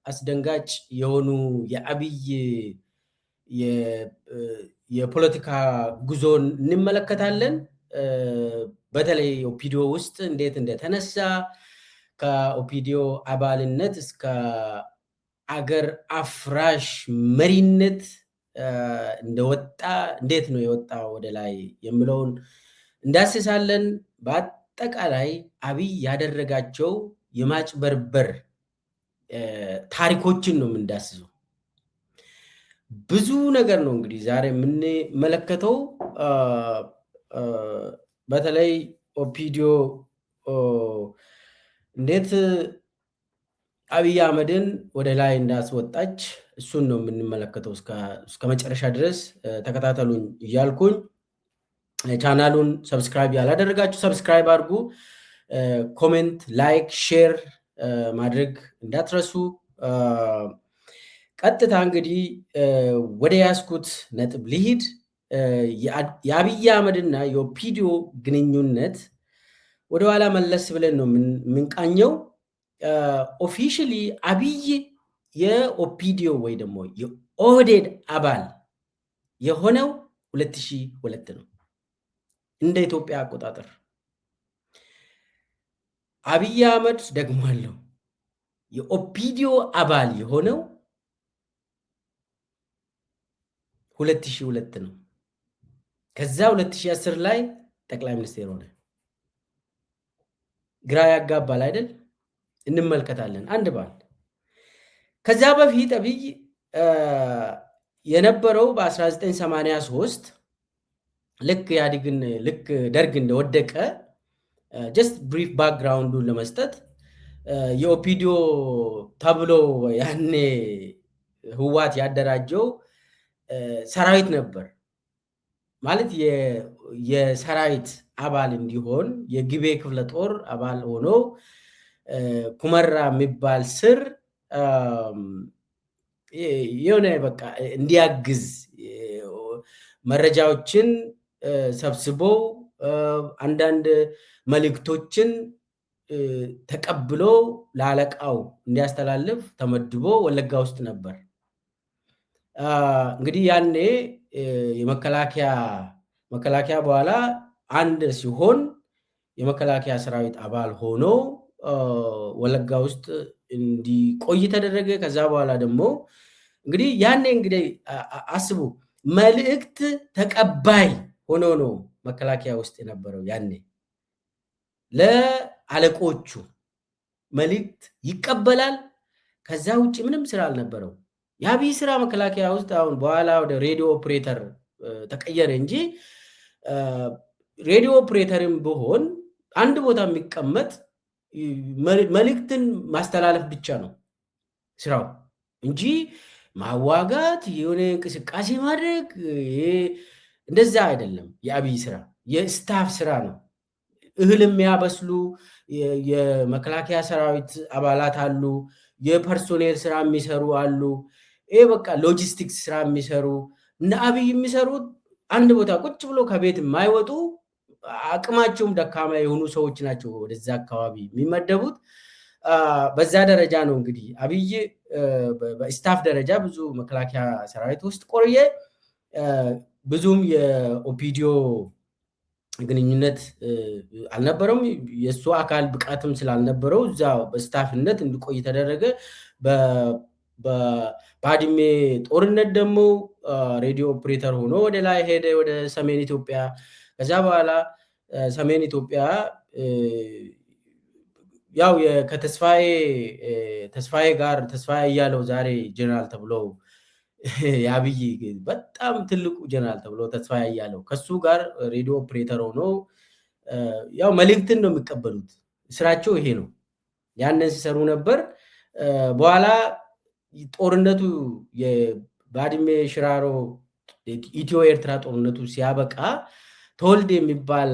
አስደንጋጭ የሆኑ የአብይ የፖለቲካ ጉዞን እንመለከታለን። በተለይ ኦፒዲዮ ውስጥ እንዴት እንደተነሳ ከኦፒዲዮ አባልነት እስከ አገር አፍራሽ መሪነት እንደወጣ እንዴት ነው የወጣው ወደ ላይ የሚለውን እንዳስሳለን። በአጠቃላይ አብይ ያደረጋቸው የማጭበርበር ታሪኮችን ነው የምንዳስሰው። ብዙ ነገር ነው እንግዲህ ዛሬ የምንመለከተው። በተለይ ኦፒዲዮ እንዴት አብይ አህመድን ወደ ላይ እንዳስወጣች እሱን ነው የምንመለከተው። እስከ መጨረሻ ድረስ ተከታተሉኝ እያልኩኝ ቻናሉን ሰብስክራይብ ያላደረጋችሁ ሰብስክራይብ አድርጉ። ኮሜንት፣ ላይክ፣ ሼር ማድረግ እንዳትረሱ። ቀጥታ እንግዲህ ወደ ያስኩት ነጥብ ልሂድ። የአብይ አህመድና የኦፒዲዮ ግንኙነት ወደኋላ መለስ ብለን ነው የምንቃኘው። ኦፊሻሊ አብይ የኦፒዲዮ ወይ ደግሞ የኦህዴድ አባል የሆነው 2002 ነው እንደ ኢትዮጵያ አቆጣጠር። አብይ አህመድ ደግሞ አለው የኦፒዲዮ አባል የሆነው 2002 ነው። ከዛ 2010 ላይ ጠቅላይ ሚኒስቴር ሆነ። ግራ ያጋባል አይደል? እንመልከታለን አንድ ባል። ከዛ በፊት አብይ የነበረው በ1983 ልክ ደርግ እንደወደቀ ጀስት ብሪፍ ባክግራውንዱን ለመስጠት የኦፒዲዮ ተብሎ ያኔ ህዋት ያደራጀው ሰራዊት ነበር። ማለት የሰራዊት አባል እንዲሆን የግቤ ክፍለ ጦር አባል ሆኖ ኩመራ የሚባል ስር የሆነ በቃ እንዲያግዝ መረጃዎችን ሰብስቦ አንዳንድ መልእክቶችን ተቀብሎ ለአለቃው እንዲያስተላልፍ ተመድቦ ወለጋ ውስጥ ነበር። እንግዲህ ያኔ የመከላከያ በኋላ አንድ ሲሆን የመከላከያ ሰራዊት አባል ሆኖ ወለጋ ውስጥ እንዲቆይ ተደረገ። ከዛ በኋላ ደግሞ እንግዲህ ያኔ እንግዲህ አስቡ መልእክት ተቀባይ ሆኖ ነው መከላከያ ውስጥ የነበረው። ያኔ ለአለቆቹ መልእክት ይቀበላል። ከዛ ውጭ ምንም ስራ አልነበረው። የአብይ ስራ መከላከያ ውስጥ አሁን በኋላ ወደ ሬዲዮ ኦፕሬተር ተቀየረ እንጂ ሬዲዮ ኦፕሬተርም ቢሆን አንድ ቦታ የሚቀመጥ መልእክትን ማስተላለፍ ብቻ ነው ስራው እንጂ ማዋጋት የሆነ እንቅስቃሴ ማድረግ እንደዛ አይደለም። የአብይ ስራ የስታፍ ስራ ነው። እህል የሚያበስሉ የመከላከያ ሰራዊት አባላት አሉ። የፐርሶኔል ስራ የሚሰሩ አሉ። ይሄ በቃ ሎጂስቲክስ ስራ የሚሰሩ እና አብይ የሚሰሩት አንድ ቦታ ቁጭ ብሎ ከቤት የማይወጡ አቅማቸውም ደካማ የሆኑ ሰዎች ናቸው ወደዛ አካባቢ የሚመደቡት። በዛ ደረጃ ነው እንግዲህ አብይ በስታፍ ደረጃ ብዙ መከላከያ ሰራዊት ውስጥ ቆየ። ብዙም የኦፒዲዮ ግንኙነት አልነበረም። የእሱ አካል ብቃትም ስላልነበረው እዛ በስታፍነት እንዲቆይ ተደረገ። በባድሜ ጦርነት ደግሞ ሬዲዮ ኦፕሬተር ሆኖ ወደ ላይ ሄደ ወደ ሰሜን ኢትዮጵያ። ከዛ በኋላ ሰሜን ኢትዮጵያ ያው ከተስፋዬ ጋር ተስፋዬ እያለው ዛሬ ጀነራል ተብሎ የአብይ በጣም ትልቁ ጀነራል ተብሎ ተስፋዬ እያለው ከሱ ጋር ሬዲዮ ኦፕሬተር ሆኖ ያው መልእክትን ነው የሚቀበሉት። ስራቸው ይሄ ነው። ያንን ሲሰሩ ነበር። በኋላ ጦርነቱ የባድሜ ሽራሮ ኢትዮ ኤርትራ ጦርነቱ ሲያበቃ ተወልደ የሚባል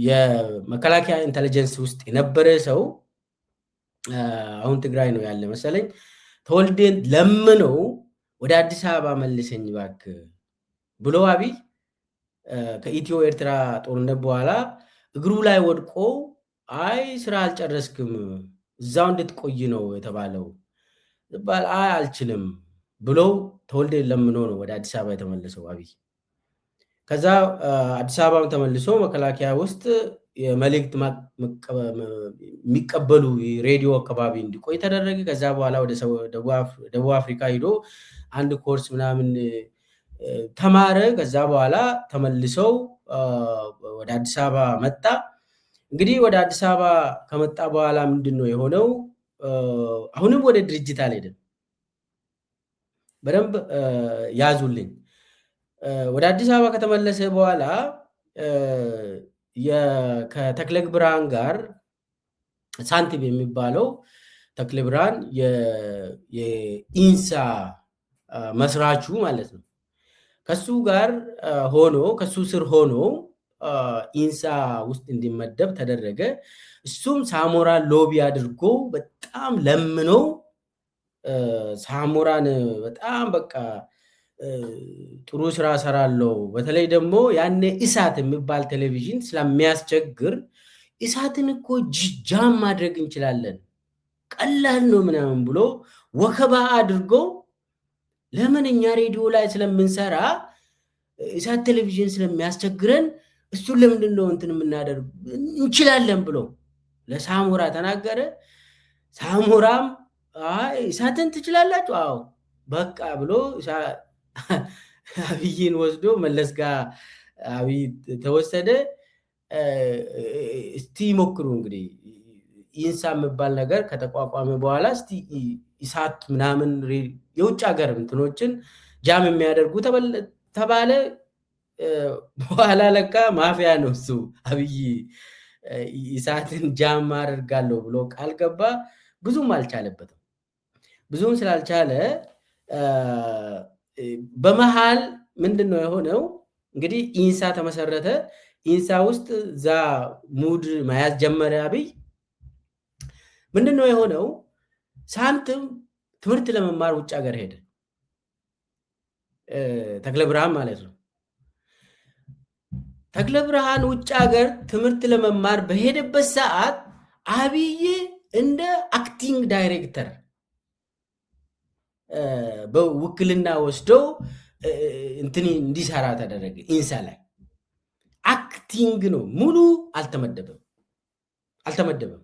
የመከላከያ ኢንተለጀንስ ውስጥ የነበረ ሰው አሁን ትግራይ ነው ያለ መሰለኝ። ተወልደን ለምነው ወደ አዲስ አበባ መልሰኝ እባክህ ብሎ አብይ ከኢትዮ ኤርትራ ጦርነት በኋላ እግሩ ላይ ወድቆ አይ ስራ አልጨረስክም፣ እዛው እንድትቆይ ነው የተባለው ሲባል አይ አልችልም ብለው ተወልደ ለምኖ ነው ወደ አዲስ አበባ የተመለሰው አብይ። ከዛ አዲስ አበባም ተመልሶ መከላከያ ውስጥ የመልእክት የሚቀበሉ ሬዲዮ አካባቢ እንዲቆይ ተደረገ። ከዛ በኋላ ወደ ደቡብ አፍሪካ ሄዶ አንድ ኮርስ ምናምን ተማረ። ከዛ በኋላ ተመልሰው ወደ አዲስ አበባ መጣ። እንግዲህ ወደ አዲስ አበባ ከመጣ በኋላ ምንድነው የሆነው? አሁንም ወደ ድርጅት አልሄድም። በደንብ ያዙልኝ። ወደ አዲስ አበባ ከተመለሰ በኋላ ከተክለ ብርሃን ጋር ሳንቲም የሚባለው ተክለ ብርሃን የኢንሳ መስራቹ ማለት ነው። ከሱ ጋር ሆኖ ከሱ ስር ሆኖ ኢንሳ ውስጥ እንዲመደብ ተደረገ። እሱም ሳሞራን ሎቢ አድርጎ በጣም ለምነው ሳሞራን በጣም በቃ ጥሩ ስራ ሰራለው። በተለይ ደግሞ ያኔ ኢሳት የሚባል ቴሌቪዥን ስለሚያስቸግር ኢሳትን እኮ ጃም ማድረግ እንችላለን ቀላል ነው ምናምን ብሎ ወከባ አድርጎ ለምን እኛ ሬዲዮ ላይ ስለምንሰራ ኢሳት ቴሌቪዥን ስለሚያስቸግረን እሱን ለምንድን ነው እንትን የምናደርግ እንችላለን ብሎ ለሳሞራ ተናገረ። ሳሞራም አይ ኢሳትን ትችላላችሁ አዎ በቃ ብሎ አብይን ወስዶ መለስ ጋር አብይ ተወሰደ። እስቲ ሞክሩ እንግዲህ ኢንሳ የሚባል ነገር ከተቋቋመ በኋላ እስቲ ኢሳት ምናምን የውጭ ሀገር እንትኖችን ጃም የሚያደርጉ ተባለ። በኋላ ለካ ማፊያ ነው እሱ። አብይ ኢሳትን ጃም አደርጋለሁ ብሎ ቃል ገባ። ብዙም አልቻለበትም። ብዙም ስላልቻለ በመሃል ምንድነው የሆነው? እንግዲህ ኢንሳ ተመሰረተ። ኢንሳ ውስጥ ዛ ሙድ መያዝ ጀመረ አብይ። ምንድነው የሆነው? ሳንቲም ትምህርት ለመማር ውጭ ሀገር ሄደ። ተክለ ብርሃን ማለት ነው። ተክለ ብርሃን ውጭ ሀገር ትምህርት ለመማር በሄደበት ሰዓት አብይ እንደ አክቲንግ ዳይሬክተር በውክልና ወስደው እንትን እንዲሰራ ተደረገ። ኢንሳ ላይ አክቲንግ ነው፣ ሙሉ አልተመደበም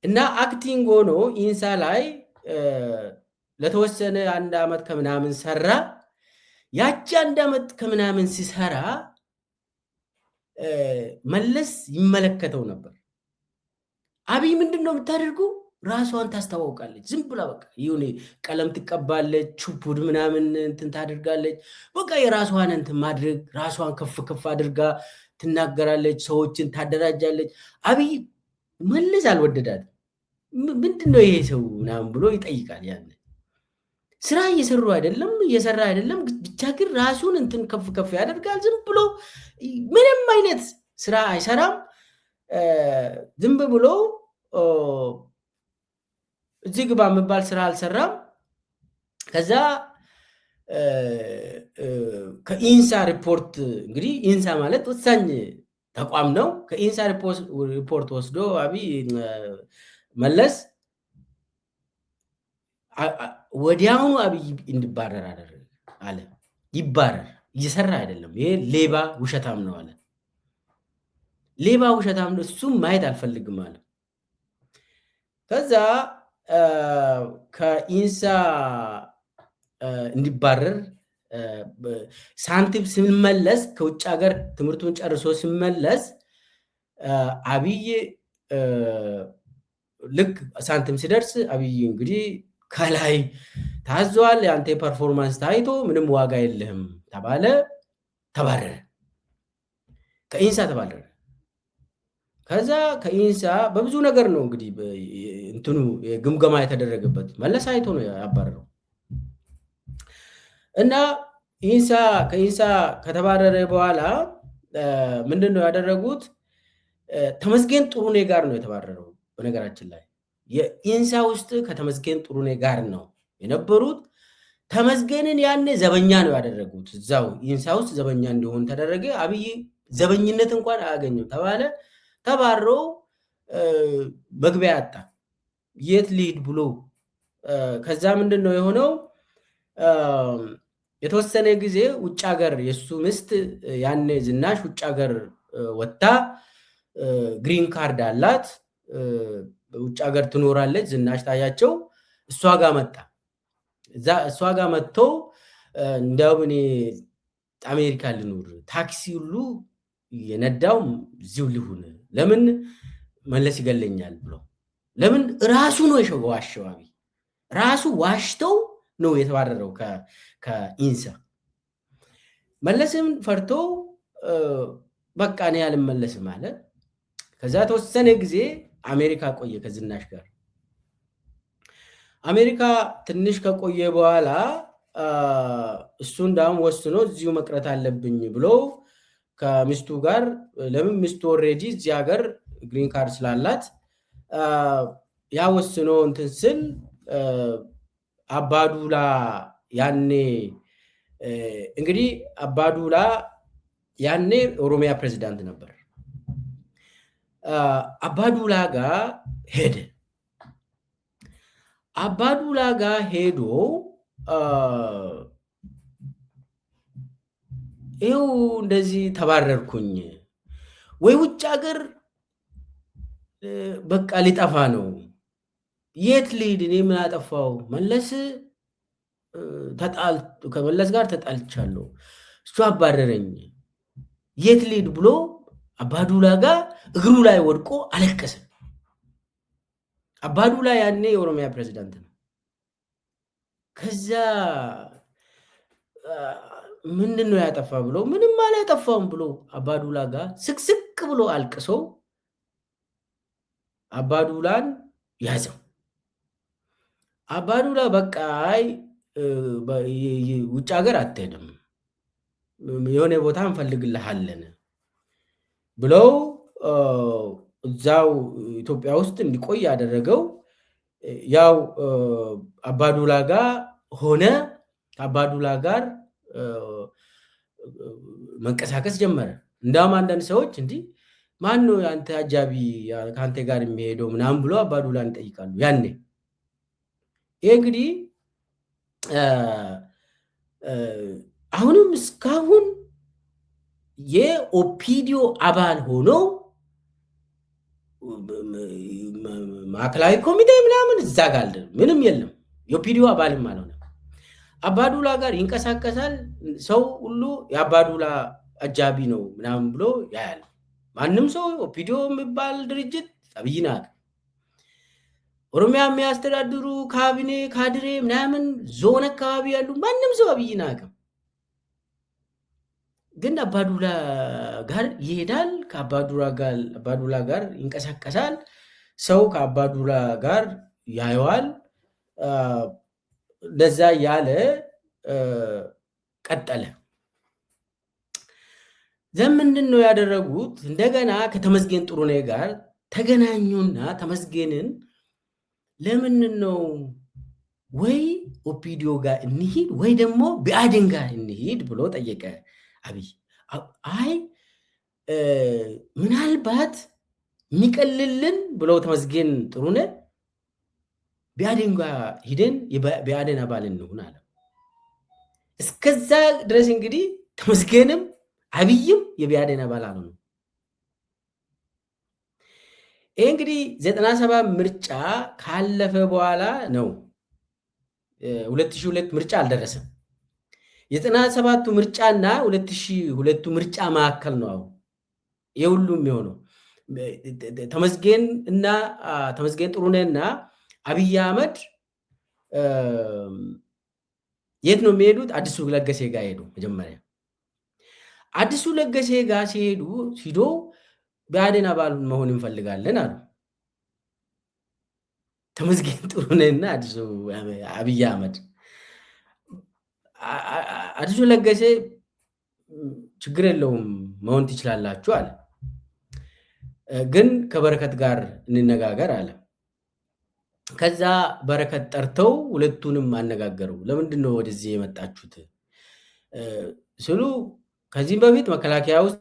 እና አክቲንግ ሆኖ ኢንሳ ላይ ለተወሰነ 1 ዓመት ከምናምን ሰራ። ያቺ 1 ዓመት ከምናምን ሲሰራ መለስ ይመለከተው ነበር። አብይ ምንድን ነው የምታደርጉ? ራሷን ታስተዋውቃለች። ዝም ብላ በቃ ይሁን ቀለም ትቀባለች፣ ቹፑድ ምናምን እንትን ታደርጋለች። በቃ የራሷን እንትን ማድረግ ራሷን ከፍ ከፍ አድርጋ ትናገራለች፣ ሰዎችን ታደራጃለች። አብይ መለስ አልወደዳት። ምንድነው ይሄ ሰው ምናምን ብሎ ይጠይቃል። ያን ስራ እየሰራ አይደለም፣ ብቻ ግን ራሱን እንትን ከፍ ከፍ ያደርጋል። ዝም ብሎ ምንም አይነት ስራ አይሰራም። ዝም ብሎ እዚህ ግባ የሚባል ስራ አልሰራም። ከዛ ከኢንሳ ሪፖርት እንግዲህ ኢንሳ ማለት ወሳኝ ተቋም ነው። ከኢንሳ ሪፖርት ወስዶ አብይ መለስ ወዲያውኑ አብይ እንዲባረር አለ። ይባረር፣ እየሰራ አይደለም፣ ይሄ ሌባ ውሸታም ነው አለ። ሌባ ውሸታም ነው፣ እሱም ማየት አልፈልግም አለ። ከዛ ከኢንሳ እንዲባረር ሳንቲም ሲመለስ ከውጭ ሀገር ትምህርቱን ጨርሶ ሲመለስ አብይ ልክ ሳንቲም ሲደርስ አብይ እንግዲህ ከላይ ታዟል፣ የአንተ ፐርፎርማንስ ታይቶ ምንም ዋጋ የለህም ተባለ። ተባረረ፣ ከኢንሳ ተባረረ። ከዛ ከኢንሳ በብዙ ነገር ነው እንግዲህ እንትኑ ግምገማ የተደረገበት። መለስ አይቶ ነው ያባረረው። እና ከኢንሳ ከተባረረ በኋላ ምንድነው ያደረጉት? ተመስገን ጥሩኔ ጋር ነው የተባረረው። በነገራችን ላይ የኢንሳ ውስጥ ከተመስገን ጥሩኔ ጋር ነው የነበሩት። ተመስገንን ያኔ ዘበኛ ነው ያደረጉት። እዛው ኢንሳ ውስጥ ዘበኛ እንዲሆን ተደረገ። አብይ ዘበኝነት እንኳን አያገኝም ተባለ። ተባሮ መግቢያ ያጣ። የት ሊሄድ ብሎ ከዛ ምንድነው የሆነው? የተወሰነ ጊዜ ውጭ ሀገር የሱ ምስት ያኔ ዝናሽ ውጭ ሀገር ወጥታ ግሪን ካርድ አላት፣ ውጭ ሀገር ትኖራለች። ዝናሽ ታያቸው እሷ ጋር መጣ። እሷ ጋር መጥቶ እንደውም እኔ አሜሪካ ልኑር ታክሲ ሁሉ የነዳው እዚሁ ልሁን፣ ለምን መለስ ይገለኛል ብሎ ለምን ራሱ ነው የዋሸው። አብይ ራሱ ዋሽተው ነው የተባረረው ከኢንሳ። መለስም ፈርቶ በቃ እኔ አልመለስም አለ። ከዛ ተወሰነ ጊዜ አሜሪካ ቆየ ከዝናሽ ጋር። አሜሪካ ትንሽ ከቆየ በኋላ እሱ እንዳውም ወስኖ እዚሁ መቅረት አለብኝ ብሎ ከሚስቱ ጋር፣ ለምን ሚስቱ ኦልሬዲ እዚህ ሀገር ግሪን ካርድ ስላላት ያ ወስኖ እንትን ስል አባዱላ ያኔ እንግዲህ አባዱላ ያኔ ኦሮሚያ ፕሬዚዳንት ነበር። አባዱላ ጋር ሄደ። አባዱላ ጋር ሄዶ ይኸው እንደዚህ ተባረርኩኝ ወይ ውጭ ሀገር በቃ ሊጠፋ ነው፣ የት ልሂድ? እኔ ምን አጠፋው? ከመለስ ጋር ተጣልቻለሁ፣ እሱ አባረረኝ፣ የት ልሂድ ብሎ አባዱላ ጋር እግሩ ላይ ወድቆ አለቀሰ። አባዱላ ያኔ የኦሮሚያ ፕሬዚዳንት ነው። ከዛ ምንድን ነው ያጠፋ ብሎ ምንም አላጠፋውም ብሎ አባዱላ ጋር ስቅስቅ ብሎ አልቅሶ አባዱላን ያዘው። አባዱላ በቃ አይ ውጭ ሀገር አትሄድም፣ የሆነ ቦታ እንፈልግልሃለን ብለው እዛው ኢትዮጵያ ውስጥ እንዲቆይ ያደረገው ያው አባዱላ ጋር ሆነ። ከአባዱላ ጋር መንቀሳቀስ ጀመረ። እንዳውም አንዳንድ ሰዎች እንዲህ ማን ነው አንተ አጃቢ ከአንተ ጋር የሚሄደው ምናምን ብሎ አባዱላን ይጠይቃሉ። ያኔ ይህ እንግዲህ አሁንም እስካሁን የኦፒዲዮ አባል ሆነው ማዕከላዊ ኮሚቴ ምናምን እዛ ጋር ምንም የለም። የኦፒዲዮ አባልም አልሆነ። አባዱላ ጋር ይንቀሳቀሳል። ሰው ሁሉ የአባዱላ አጃቢ ነው ምናምን ብሎ ያያል። ማንም ሰው ኦፒዲዮ የሚባል ድርጅት አብይን አያውቅም። ኦሮሚያ የሚያስተዳድሩ ካቢኔ ካድሬ ምናምን ዞን አካባቢ ያሉ ማንም ሰው አብይን አያውቅም። ግን አባዱላ ጋር ይሄዳል። ከአባዱላ ጋር ይንቀሳቀሳል። ሰው ከአባዱላ ጋር ያየዋል። እንደዛ ያለ ቀጠለ። ምንድን ነው ያደረጉት? እንደገና ከተመስገን ጥሩነህ ጋር ተገናኙና ተመስገንን ለምንድን ነው ወይ ኦፒዲዮ ጋር እንሂድ ወይ ደግሞ ብአዴን ጋር እንሂድ ብሎ ጠየቀ አብይ። አይ ምናልባት የሚቀልልን ብለው ተመስገን ጥሩነህ ብአዴን ጋር ሂደን የብአዴን አባል እንሁን አለ። እስከዛ ድረስ እንግዲህ ተመስገንም አብይም የብአዴን አባል አልሆኑ። ይህ እንግዲህ 97 ምርጫ ካለፈ በኋላ ነው። 2002 ምርጫ አልደረሰም። የ97ቱ ምርጫና 2002ቱ ምርጫ መካከል ነው አሁን የሁሉም የሆነው። ተመስገን ጥሩነህ እና አብይ አህመድ የት ነው የሚሄዱት? አዲሱ ለገሴ ጋር ሄዱ። መጀመሪያ አዲሱ ለገሴ ጋር ሲሄዱ ብአዴን አባል መሆን እንፈልጋለን አሉ። ተመስገን ጥሩነህና አዲሱ አብይ አህመድ። አዲሱ ለገሴ ችግር የለውም መሆን ትችላላችሁ አለ። ግን ከበረከት ጋር እንነጋገር አለ። ከዛ በረከት ጠርተው ሁለቱንም አነጋገሩ። ለምንድን ነው ወደዚህ የመጣችሁት ስሉ ከዚህም በፊት መከላከያ ውስጥ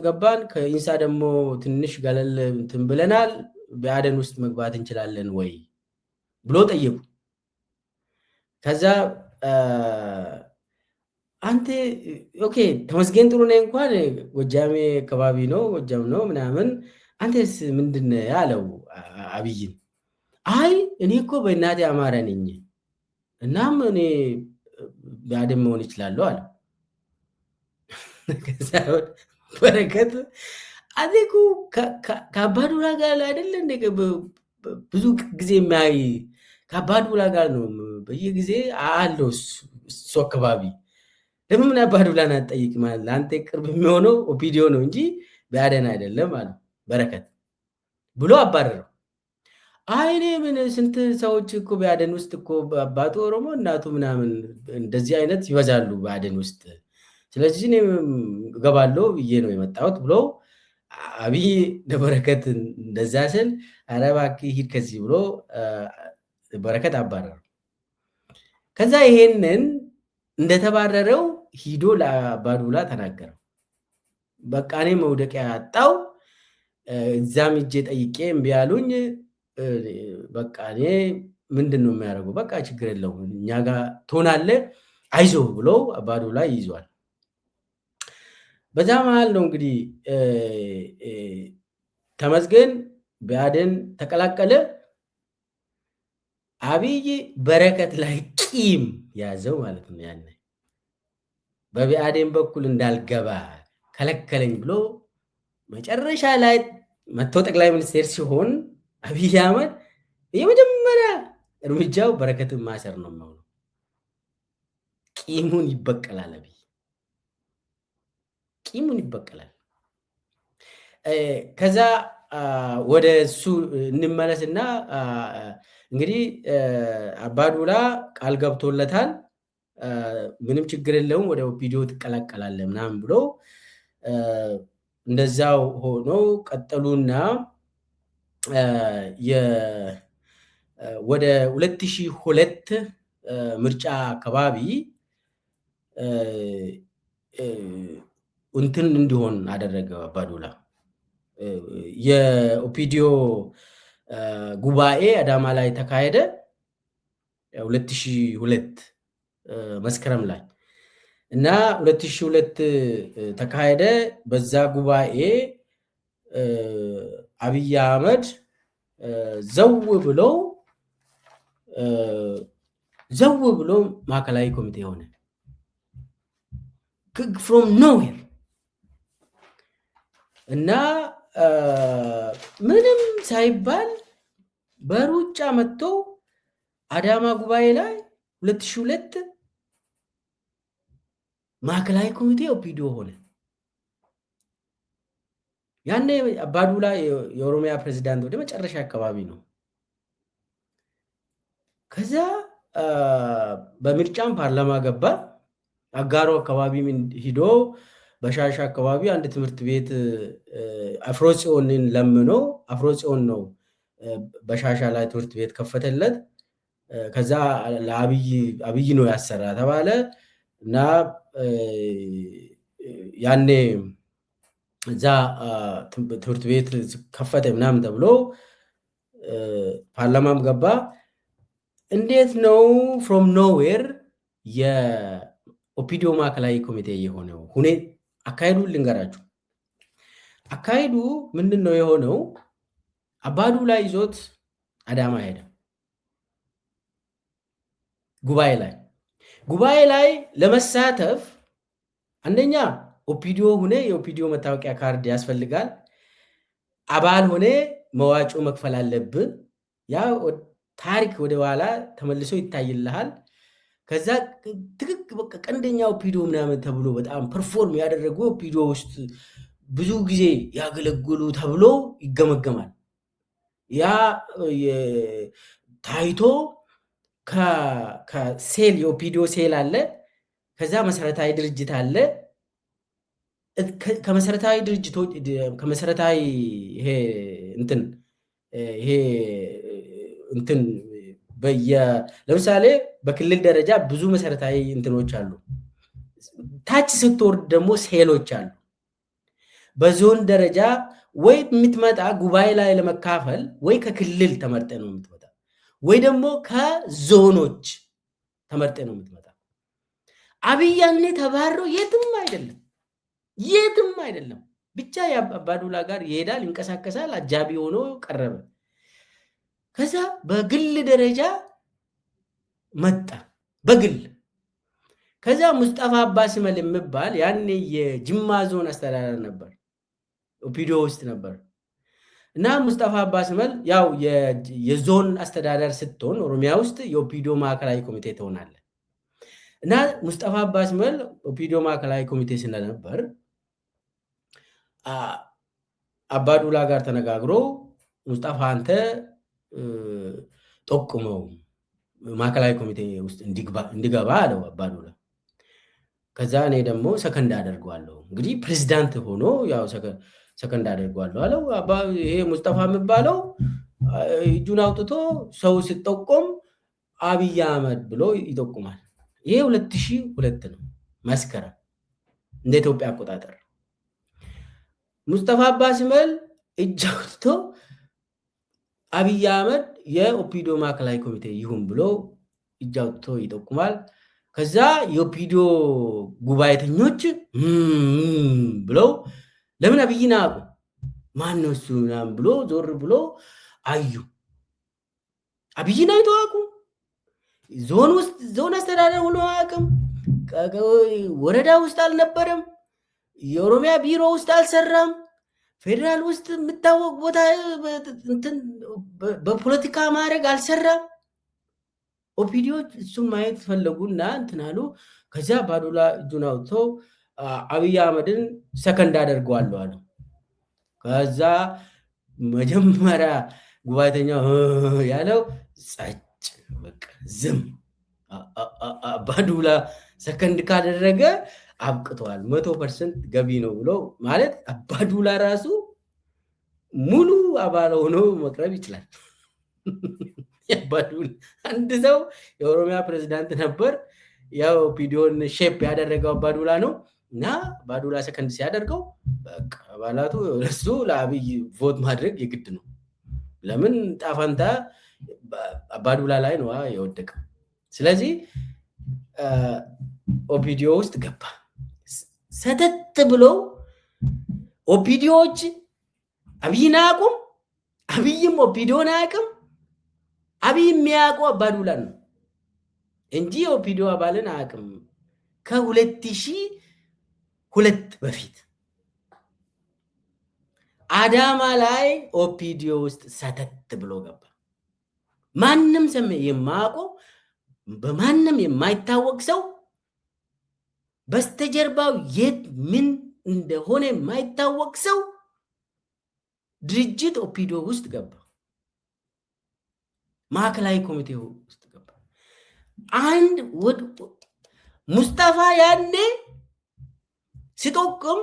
ገባን። ከኢንሳ ደግሞ ትንሽ ገለል እንትን ብለናል። በአደን ውስጥ መግባት እንችላለን ወይ ብሎ ጠየቁ። ከዛ አንተ ኦኬ ተመስገን ጥሩነህ እንኳን ጎጃሜ አካባቢ ነው ጎጃም ነው ምናምን፣ አንተስ ምንድን ያለው አብይን? አይ እኔ እኮ በእናቴ አማራ ነኝ እናም እኔ በአደን መሆን ይችላለሁ አለ። በረከት አዜኩ ከአባዱላ ጋር አይደለ እንደ ብዙ ጊዜ የሚያይ ከአባዱላ ጋር ነው በየጊዜ አለው እሱ አካባቢ። ለምን ምን አባዱላን አትጠይቅ? ማለት ለአንተ ቅርብ የሚሆነው ኦፒዲዮ ነው እንጂ በአደን አይደለም አለ በረከት ብሎ አባረረው። አይኔ ምን ስንት ሰዎች እኮ በአደን ውስጥ እኮ አባቱ ኦሮሞ እናቱ ምናምን እንደዚህ አይነት ይበዛሉ በአደን ውስጥ፣ ስለዚህ እኔ እገባለሁ ብዬ ነው የመጣሁት ብሎ አብይ ለበረከት እንደዛ ስል ኧረ እባክህ ሂድ ከዚህ ብሎ በረከት አባረረው። ከዛ ይሄንን እንደተባረረው ሂዶ ለአባዱላ ተናገረው። በቃ እኔ መውደቂያ ያጣው እዛም ሂጄ ጠይቄ እምቢ አሉኝ። በቃ እኔ ምንድን ነው የሚያደርገው? በቃ ችግር የለውም እኛ ጋር ትሆናለህ አይዞህ ብሎ አባዱላ ይይዟል። በዛ መሃል ነው እንግዲህ ተመስገን በአደን ተቀላቀለ። አብይ በረከት ላይ ቂም ያዘው ማለት ነው። ያነ በብአዴን በኩል እንዳልገባ ከለከለኝ ብሎ መጨረሻ ላይ መጥቶ ጠቅላይ ሚኒስቴር ሲሆን አብይ አህመድ የመጀመሪያ እርምጃው በረከትን ማሰር ነው የሚሆነው። ቂሙን ይበቀላል። አብይ ቂሙን ይበቀላል። ከዛ ወደ እሱ እንመለስና እንግዲህ አባዱላ ቃል ገብቶለታል። ምንም ችግር የለውም ወደ ኦፒዲዮ ትቀላቀላለህ ምናምን ብሎ እንደዛው ሆኖ ቀጠሉና ወደ 2002 ምርጫ አካባቢ እንትን እንዲሆን አደረገ አባዱላ። የኦፒዲዮ ጉባኤ አዳማ ላይ ተካሄደ 2002 መስከረም ላይ እና 2002 ተካሄደ። በዛ ጉባኤ አብይ አህመድ ዘው ብሎ ማዕከላዊ ኮሚቴ ሆነ ፍሮም ኖዌር እና ምንም ሳይባል በሩጫ መጥቶ አዳማ ጉባኤ ላይ 2002 ማዕከላዊ ኮሚቴ ኦፒዲዮ ሆነ። ያኔ አባዱላ የኦሮሚያ ፕሬዚዳንት ወደ መጨረሻ አካባቢ ነው። ከዛ በምርጫም ፓርላማ ገባ። አጋሮ አካባቢ ሂዶ በሻሻ አካባቢ አንድ ትምህርት ቤት አፍሮጽዮንን ለምኖ አፍሮጽዮን ነው በሻሻ ላይ ትምህርት ቤት ከፈተለት። ከዛ ለአብይ ነው ያሰራ ተባለ እና ያኔ እዛ ትምህርት ቤት ከፈተ ምናምን ተብሎ ፓርላማም ገባ። እንዴት ነው ፍሮም ኖዌር የኦፒዲዮ ማዕከላዊ ኮሚቴ የሆነው? አካሄዱ ልንገራችሁ። አካሄዱ ምንድን ነው የሆነው? አባዱላ ይዞት አዳማ ሄደ ጉባኤ ላይ ለመሳተፍ አንደኛ ኦፒዲዮ ሆነ የኦፒዲዮ መታወቂያ ካርድ ያስፈልጋል። አባል ሆነ መዋጮ መክፈል አለብህ። ያ ታሪክ ወደ ኋላ ተመልሶ ይታይልሃል። ከዛ በቃ ቀንደኛ ኦፒዲዮ ምናምን ተብሎ በጣም ፐርፎርም ያደረጉ ኦፒዲዮ ውስጥ ብዙ ጊዜ ያገለግሉ ተብሎ ይገመገማል። ያ ታይቶ ከሴል የኦፒዲዮ ሴል አለ። ከዛ መሰረታዊ ድርጅት አለ። ከመሰረታዊ ድርጅቶች ከመሰረታዊ ይሄ እንትን ለምሳሌ በክልል ደረጃ ብዙ መሰረታዊ እንትኖች አሉ። ታች ስትወርድ ደግሞ ሴሎች አሉ። በዞን ደረጃ ወይ የምትመጣ ጉባኤ ላይ ለመካፈል ወይ ከክልል ተመርጠ ነው የምትመጣ ወይ ደግሞ ከዞኖች ተመርጠ ነው የምትመጣ። አብይ ያኔ ተባሮ የትም አይደለም ብቻ የአባዱላ ጋር ይሄዳል፣ ይንቀሳቀሳል፣ አጃቢ ሆኖ ቀረበ። ከዛ በግል ደረጃ መጣ በግል። ከዛ ሙስጠፋ አባስመል የሚባል ያኔ የጅማ ዞን አስተዳደር ነበር፣ ኦፒዲዮ ውስጥ ነበር። እና ሙስጠፋ አባስመል ያው የዞን አስተዳደር ስትሆን ኦሮሚያ ውስጥ የኦፒዲዮ ማዕከላዊ ኮሚቴ ትሆናለህ። እና ሙስጠፋ አባስመል ኦፒዲዮ ማዕከላዊ ኮሚቴ ስለነበር አባዱላ ጋር ተነጋግሮ ሙስጠፋ አንተ ጠቁመው ማዕከላዊ ኮሚቴ ውስጥ እንዲገባ አለው አባዱላ። ከዛ እኔ ደግሞ ሰከንድ አደርገዋለሁ፣ እንግዲህ ፕሬዚዳንት ሆኖ ያው ሰከንድ አደርገዋለሁ አለው። ይሄ ሙስጠፋ የሚባለው እጁን አውጥቶ ሰው ሲጠቆም አብይ አህመድ ብሎ ይጠቁማል። ይሄ 2002 ነው መስከረም እንደ ኢትዮጵያ አቆጣጠር። ሙስጠፋ አባስመል እጅ አውጥቶ አብይ አህመድ የኦፒዲዮ ማዕከላዊ ኮሚቴ ይሁን ብሎ እጅ አውጥቶ ይጠቁማል። ከዛ የኦፒዲዮ ጉባኤተኞች ብለው ለምን አብይን አቁ ማነው እሱ ብሎ ዞር ብሎ አዩ። አብይን አይቶ አቁ ዞን አስተዳደር ሆኖ አያውቅም። ወረዳ ውስጥ አልነበረም። የኦሮሚያ ቢሮ ውስጥ አልሰራም። ፌዴራል ውስጥ የምታወቅ ቦታ በፖለቲካ ማድረግ አልሰራም። ኦፒዲዮች እሱም ማየት ፈለጉና እንትን አሉ። ከዚያ አባዱላ እጁን አውጥቶ አብይ አህመድን ሰከንድ አደርገዋለሁ አሉ። ከዛ መጀመሪያ ጉባኤተኛ ያለው ጸጭ በቃ ዝም። አባዱላ ሰከንድ ካደረገ አብቅተዋል 100% ገቢ ነው ብሎ ማለት አባዱላ ራሱ ሙሉ አባል ሆኖ መቅረብ ይችላል። አባዱላ አንድ ሰው የኦሮሚያ ፕሬዝዳንት ነበር። ያው ኦፒዲዮን ሼፕ ያደረገው አባዱላ ነው እና አባዱላ ሰከንድ ሲያደርገው በቃ አባላቱ እሱ ለአብይ ቮት ማድረግ የግድ ነው። ለምን ጣፋንታ አባዱላ ላይ ነው የወደቀው። ስለዚህ ኦፒዲዮ ውስጥ ገባ። ሰተት ብሎ ኦፒዲዮች አብይን አያውቁም፣ አብይም ኦፒዲዮን አያውቅም። አብይ የሚያውቀው አባዱላ ነው እንጂ ኦፒዲዮ አባልን አያውቅም። ከ2002 በፊት አዳማ ላይ ኦፒዲዮ ውስጥ ሰተት ብሎ ገባ። ማንም ሰው የማያውቀው በማንም የማይታወቅ ሰው በስተጀርባው የት ምን እንደሆነ የማይታወቅ ሰው ድርጅት ኦፒዲዮ ውስጥ ገባ። ማዕከላዊ ኮሚቴ ውስጥ ገባ። አንድ ሙስጠፋ ያኔ ሲጠቁም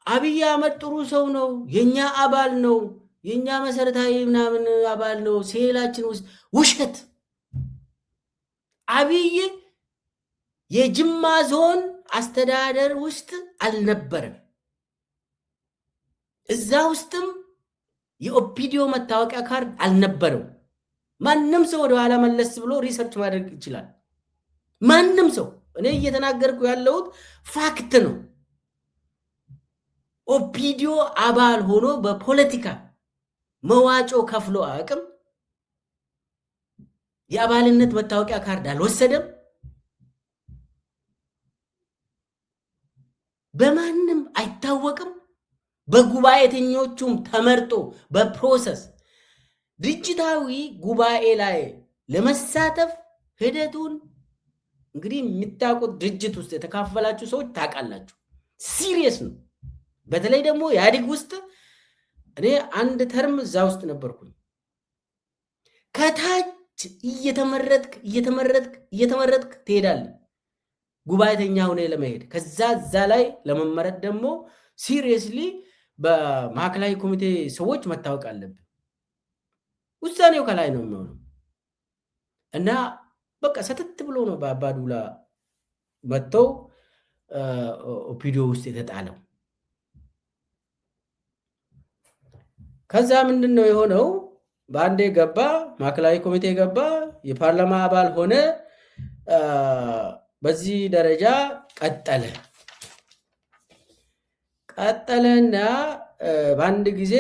አብይ አህመድ ጥሩ ሰው ነው፣ የኛ አባል ነው፣ የኛ መሰረታዊ ምናምን አባል ነው፣ ሴላችን ውስጥ ውሸት። አብይ የጅማ ዞን አስተዳደር ውስጥ አልነበረም። እዛ ውስጥም የኦፒዲዮ መታወቂያ ካርድ አልነበረው። ማንም ሰው ወደኋላ መለስ ብሎ ሪሰርች ማድረግ ይችላል። ማንም ሰው እኔ እየተናገርኩ ያለሁት ፋክት ነው። ኦፒዲዮ አባል ሆኖ በፖለቲካ መዋጮ ከፍሎ አቅም የአባልነት መታወቂያ ካርድ አልወሰደም። በማንም አይታወቅም። በጉባኤተኞቹም ተመርጦ በፕሮሰስ ድርጅታዊ ጉባኤ ላይ ለመሳተፍ ሂደቱን እንግዲህ የምታውቁት ድርጅት ውስጥ የተካፈላችሁ ሰዎች ታውቃላችሁ። ሲሪየስ ነው። በተለይ ደግሞ ኢህአዴግ ውስጥ እኔ አንድ ተርም እዛ ውስጥ ነበርኩኝ። ከታች እየተመረጥክ ትሄዳለህ ጉባኤተኛ ሆነ ለመሄድ። ከዛ እዛ ላይ ለመመረጥ ደግሞ ሲሪየስሊ በማዕከላዊ ኮሚቴ ሰዎች መታወቅ አለብን። ውሳኔው ከላይ ነው የሚሆነው እና በቃ ሰተት ብሎ ነው በአባዱላ መጥተው ኦፒዲዮ ውስጥ የተጣለው። ከዛ ምንድነው የሆነው? በአንዴ ገባ፣ ማዕከላዊ ኮሚቴ ገባ፣ የፓርላማ አባል ሆነ። በዚህ ደረጃ ቀጠለና በአንድ ጊዜ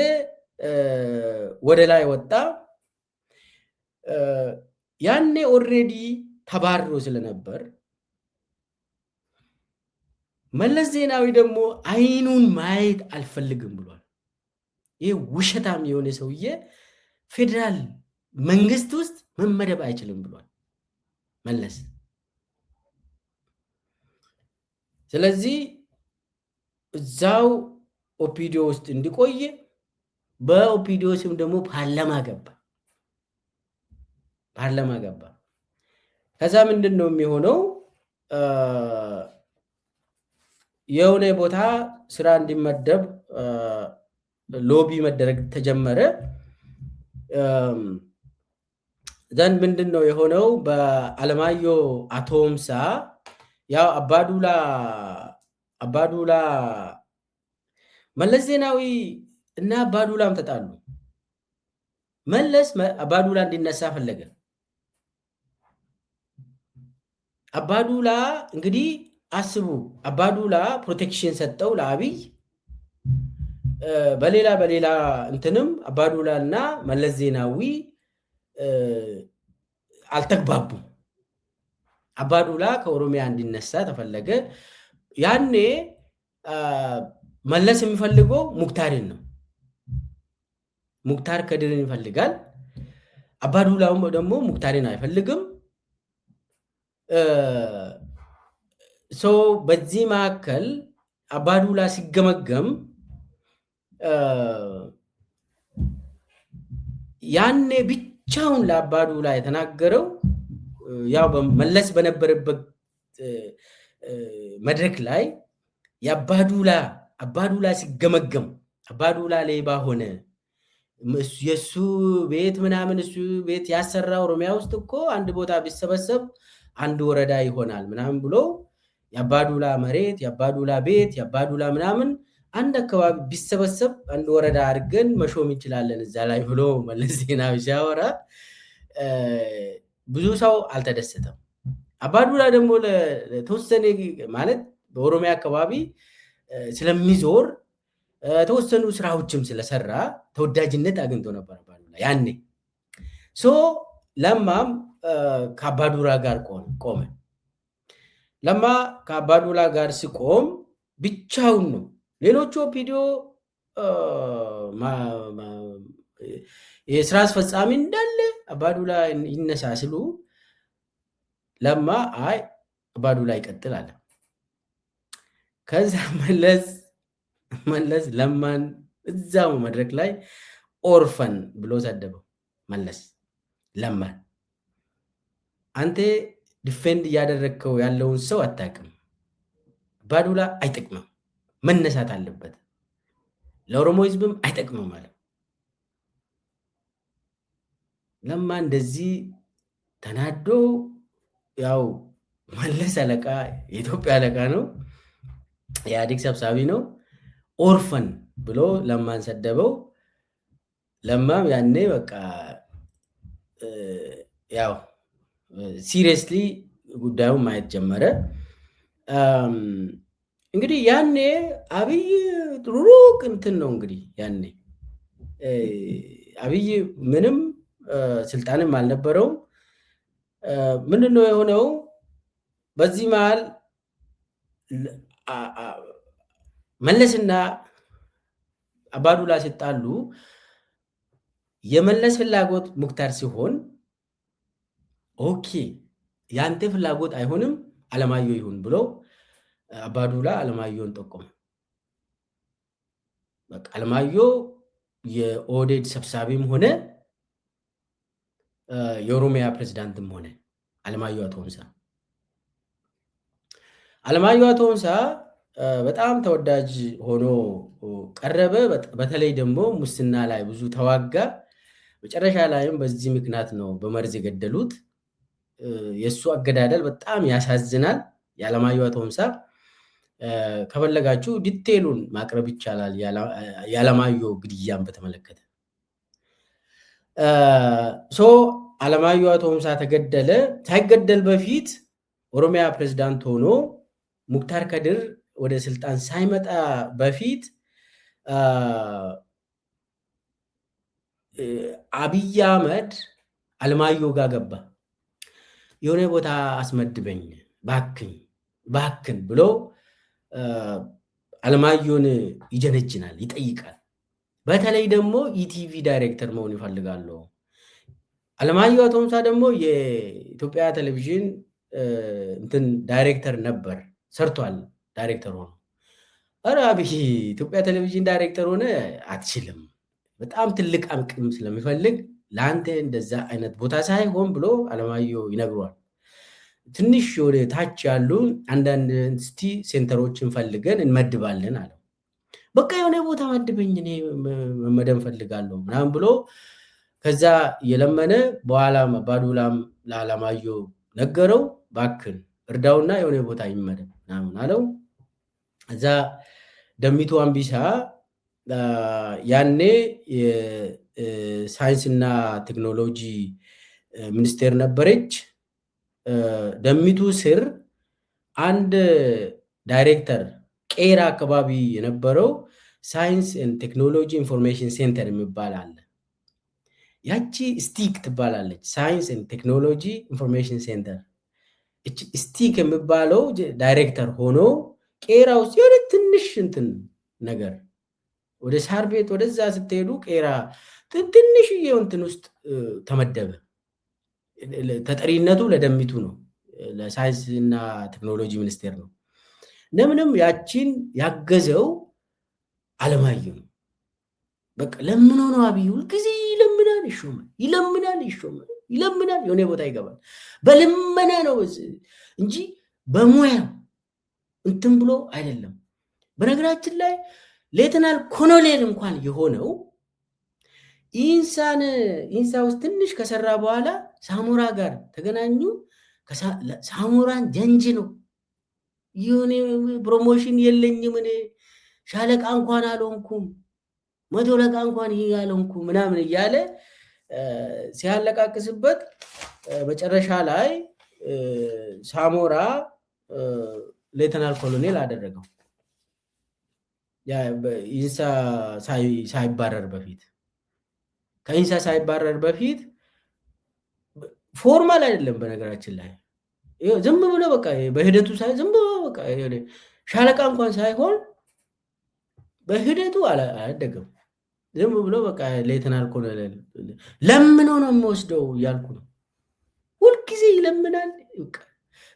ወደ ላይ ወጣ። ያኔ ኦልሬዲ ተባርሮ ስለነበር መለስ ዜናዊ ደግሞ አይኑን ማየት አልፈልግም ብሏል። ይህ ውሸታም የሆነ ሰውዬ ፌዴራል መንግስት ውስጥ መመደብ አይችልም ብሏል መለስ። ስለዚህ እዛው ኦፒዲዮ ውስጥ እንዲቆይ በኦፒዲዮ ስም ደግሞ ፓርላማ ገባ። ከዛ ምንድን ነው የሚሆነው? የሆነ ቦታ ስራ እንዲመደብ ሎቢ መደረግ ተጀመረ። ዘንድ ምንድን ነው የሆነው? በአለማየሁ አቶምሳ ያው አባዱላ መለስ ዜናዊ እና አባዱላም ተጣሉ። መለስ አባዱላ እንዲነሳ ፈለገ። አባዱላ እንግዲህ አስቡ፣ አባዱላ ፕሮቴክሽን ሰጠው ለአብይ። በሌላ እንትንም አባዱላ እና መለስ ዜናዊ አልተግባቡም። አባዱላ ከኦሮሚያ እንዲነሳ ተፈለገ። ያኔ መለስ የሚፈልገው ሙክታርን ነው። ሙክታር ከድርን ይፈልጋል። አባዱላውም ደግሞ ሙክታርን አይፈልግም። በዚህ መካከል አባዱላ ሲገመገም ያኔ ብቻውን ለአባዱላ የተናገረው ያው መለስ በነበረበት መድረክ ላይ አባዱላ ሲገመገም አባዱላ ሌባ ሆነ፣ የሱ ቤት ምናምን እሱ ቤት ያሰራ ኦሮሚያ ውስጥ እኮ አንድ ቦታ ቢሰበሰብ አንድ ወረዳ ይሆናል ምናምን ብሎ የአባዱላ መሬት፣ የአባዱላ ቤት፣ የአባዱላ ምናምን አንድ አካባቢ ቢሰበሰብ አንድ ወረዳ አድርገን መሾም እንችላለን እዛ ላይ ብሎ መለስ ዜናዊ ሲያወራ ብዙ ሰው አልተደሰተም። አባዱላ ደግሞ ለተወሰነ ማለት በኦሮሚያ አካባቢ ስለሚዞር ተወሰኑ ስራዎችም ስለሰራ ተወዳጅነት አግኝቶ ነበር አባዱላ ያኔ። ለማም ከአባዱላ ጋር ቆመ። ለማ ከአባዱላ ጋር ሲቆም ብቻውን ነው። ሌሎቹ ኦፒዲዮ የስራ አስፈጻሚ እንዳለ አባዱላ ይነሳ ሲሉ ለማ አይ አባዱላ ይቀጥል አለ። ከዛ መለስ ለማን እዛው መድረክ ላይ ኦርፈን ብሎ ሰደበው። መለስ ለማን አንተ ዲፌንድ እያደረግከው ያለውን ሰው አታውቅም፣ አባዱላ አይጠቅምም፣ መነሳት አለበት፣ ለኦሮሞ ህዝብም አይጠቅምም ማለት ለማ እንደዚህ ተናዶ ያው መለስ አለቃ የኢትዮጵያ አለቃ ነው፣ የኢህአዴግ ሰብሳቢ ነው። ኦርፈን ብሎ ለማን ሰደበው። ለማም ያኔ በቃ ያው ሲሪየስሊ ጉዳዩን ማየት ጀመረ። እንግዲህ ያኔ አብይ ሩቅ እንትን ነው እንግዲህ ያኔ አብይ ምንም ስልጣንም አልነበረውም። ምንድነው የሆነው? በዚህ መሃል መለስና አባዱላ ሲጣሉ የመለስ ፍላጎት ሙክታር ሲሆን ኦኬ ያንተ ፍላጎት አይሆንም አለማየሁ ይሁን ብሎ አባዱላ አለማየሁን ጠቆመ። በቃ አለማየሁ የኦህዴድ ሰብሳቢም ሆነ የኦሮሚያ ፕሬዝዳንትም ሆነ አለማየሁ አቶምሳ በጣም ተወዳጅ ሆኖ ቀረበ። በተለይ ደግሞ ሙስና ላይ ብዙ ተዋጋ። መጨረሻ ላይም በዚህ ምክንያት ነው በመርዝ የገደሉት። የእሱ አገዳደል በጣም ያሳዝናል። የአለማየሁ አቶምሳ ከፈለጋችሁ ዲቴሉን ማቅረብ ይቻላል። የአለማየሁ ግድያን በተመለከተ ሶ አለማየሁ ቶምሳ ተገደለ። ሳይገደል በፊት ኦሮሚያ ፕሬዝዳንት ሆኖ ሙክታር ከድር ወደ ስልጣን ሳይመጣ በፊት አብይ አህመድ አለማየሁ ጋር ገባ። የሆነ ቦታ አስመድበኝ ባክን ብሎ አለማየሁን ይጀነጅናል፣ ይጠይቃል። በተለይ ደግሞ ኢቲቪ ዳይሬክተር መሆን ይፈልጋሉ። አለማየሁ ቶምሳ ደግሞ የኢትዮጵያ ቴሌቪዥን እንትን ዳይሬክተር ነበር፣ ሰርቷል። ዳይሬክተር ሆኖ ኧረ አብይ ኢትዮጵያ ቴሌቪዥን ዳይሬክተር ሆነ አትችልም፣ በጣም ትልቅ አቅም ስለሚፈልግ ለአንተ እንደዛ አይነት ቦታ ሳይሆን ብሎ አለማየሁ ይነግሯል። ትንሽ ወደ ታች ያሉ አንዳንድ ስቲ ሴንተሮችን ፈልገን እንመድባለን አለው። በቃ የሆነ ቦታ መድበኝ እኔ መመደብ ፈልጋለሁ ምናምን ብሎ ከዛ የለመነ በኋላ ባዱላም ለአለማየሁ ነገረው። ባክን እርዳውና የሆነ ቦታ ይመደብ ምናምን አለው። እዛ ደሚቱ አምቢሳ ያኔ የሳይንስና ቴክኖሎጂ ሚኒስቴር ነበረች። ደሚቱ ስር አንድ ዳይሬክተር ቄራ አካባቢ የነበረው ሳይንስ ቴክኖሎጂ ኢንፎርሜሽን ሴንተር የሚባል አለ። ያቺ ስቲክ ትባላለች። ሳይንስ ቴክኖሎጂ ኢንፎርሜሽን ሴንተር ስቲክ የሚባለው ዳይሬክተር ሆኖ ቄራ ውስጥ የሆነ ትንሽ እንትን ነገር ወደ ሳር ቤት ወደዛ ስትሄዱ ቄራ ትንሽዬ እንትን ውስጥ ተመደበ። ተጠሪነቱ ለደሚቱ ነው፣ ለሳይንስ እና ቴክኖሎጂ ሚኒስቴር ነው። ለምንም ያቺን ያገዘው አለማየሁ ነው። በቃ ለምን ነው አብይ ሁልጊዜ ይለምናል፣ ይሾማል፣ ይለምናል፣ ይሾማል፣ ይለምናል፣ የሆነ ቦታ ይገባል። በልመና ነው እንጂ በሙያ እንትን ብሎ አይደለም። በነገራችን ላይ ሌተናል ኮሎኔል እንኳን የሆነው ኢንሳ ውስጥ ትንሽ ከሰራ በኋላ ሳሞራ ጋር ተገናኙ። ሳሞራን ጀንጅ ነው የሆነ ፕሮሞሽን የለኝም እኔ ሻለቃ እንኳን አልሆንኩም፣ መቶ አለቃ እንኳን አልሆንኩም ምናምን እያለ ሲያለቃቅስበት መጨረሻ ላይ ሳሞራ ሌተናል ኮሎኔል አደረገው። ኢንሳ ሳይባረር በፊት ከኢንሳ ሳይባረር በፊት ፎርማል አይደለም። በነገራችን ላይ ዝም ብሎ በቃ በሂደቱ ዝም ብሎ በቃ ሻለቃ እንኳን ሳይሆን በሂደቱ አላደገም። ዝም ብሎ በቃ ሌተናል ኮሎኔል ለምኖ ነው የሚወስደው እያልኩ ነው። ሁልጊዜ ይለምናል።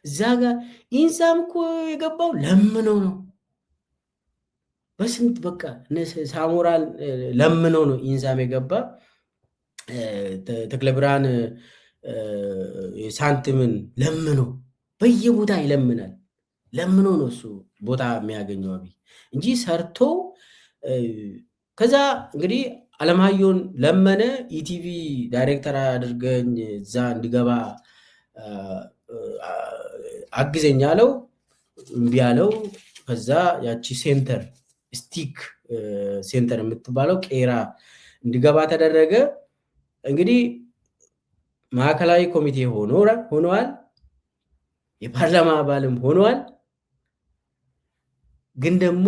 እዛ ጋር ኢንሳም እኮ የገባው ለምኖ ነው። በስንት በቃ ሳሞራን ለምኖ ነው ኢንሳም የገባ። ተክለ ብርሃን ሳንቲምን ለምኖ በየቦታ ይለምናል። ለምኖ ነው እሱ ቦታ የሚያገኘው አብይ እንጂ ሰርቶ። ከዛ እንግዲህ አለማየሁን ለመነ። ኢቲቪ ዳይሬክተር አድርገኝ እዛ እንዲገባ አግዘኝ አለው፣ እምቢ አለው። ከዛ ያቺ ሴንተር ስቲክ ሴንተር የምትባለው ቄራ እንዲገባ ተደረገ። እንግዲህ ማዕከላዊ ኮሚቴ ሆኗል፣ የፓርላማ አባልም ሆኗል። ግን ደግሞ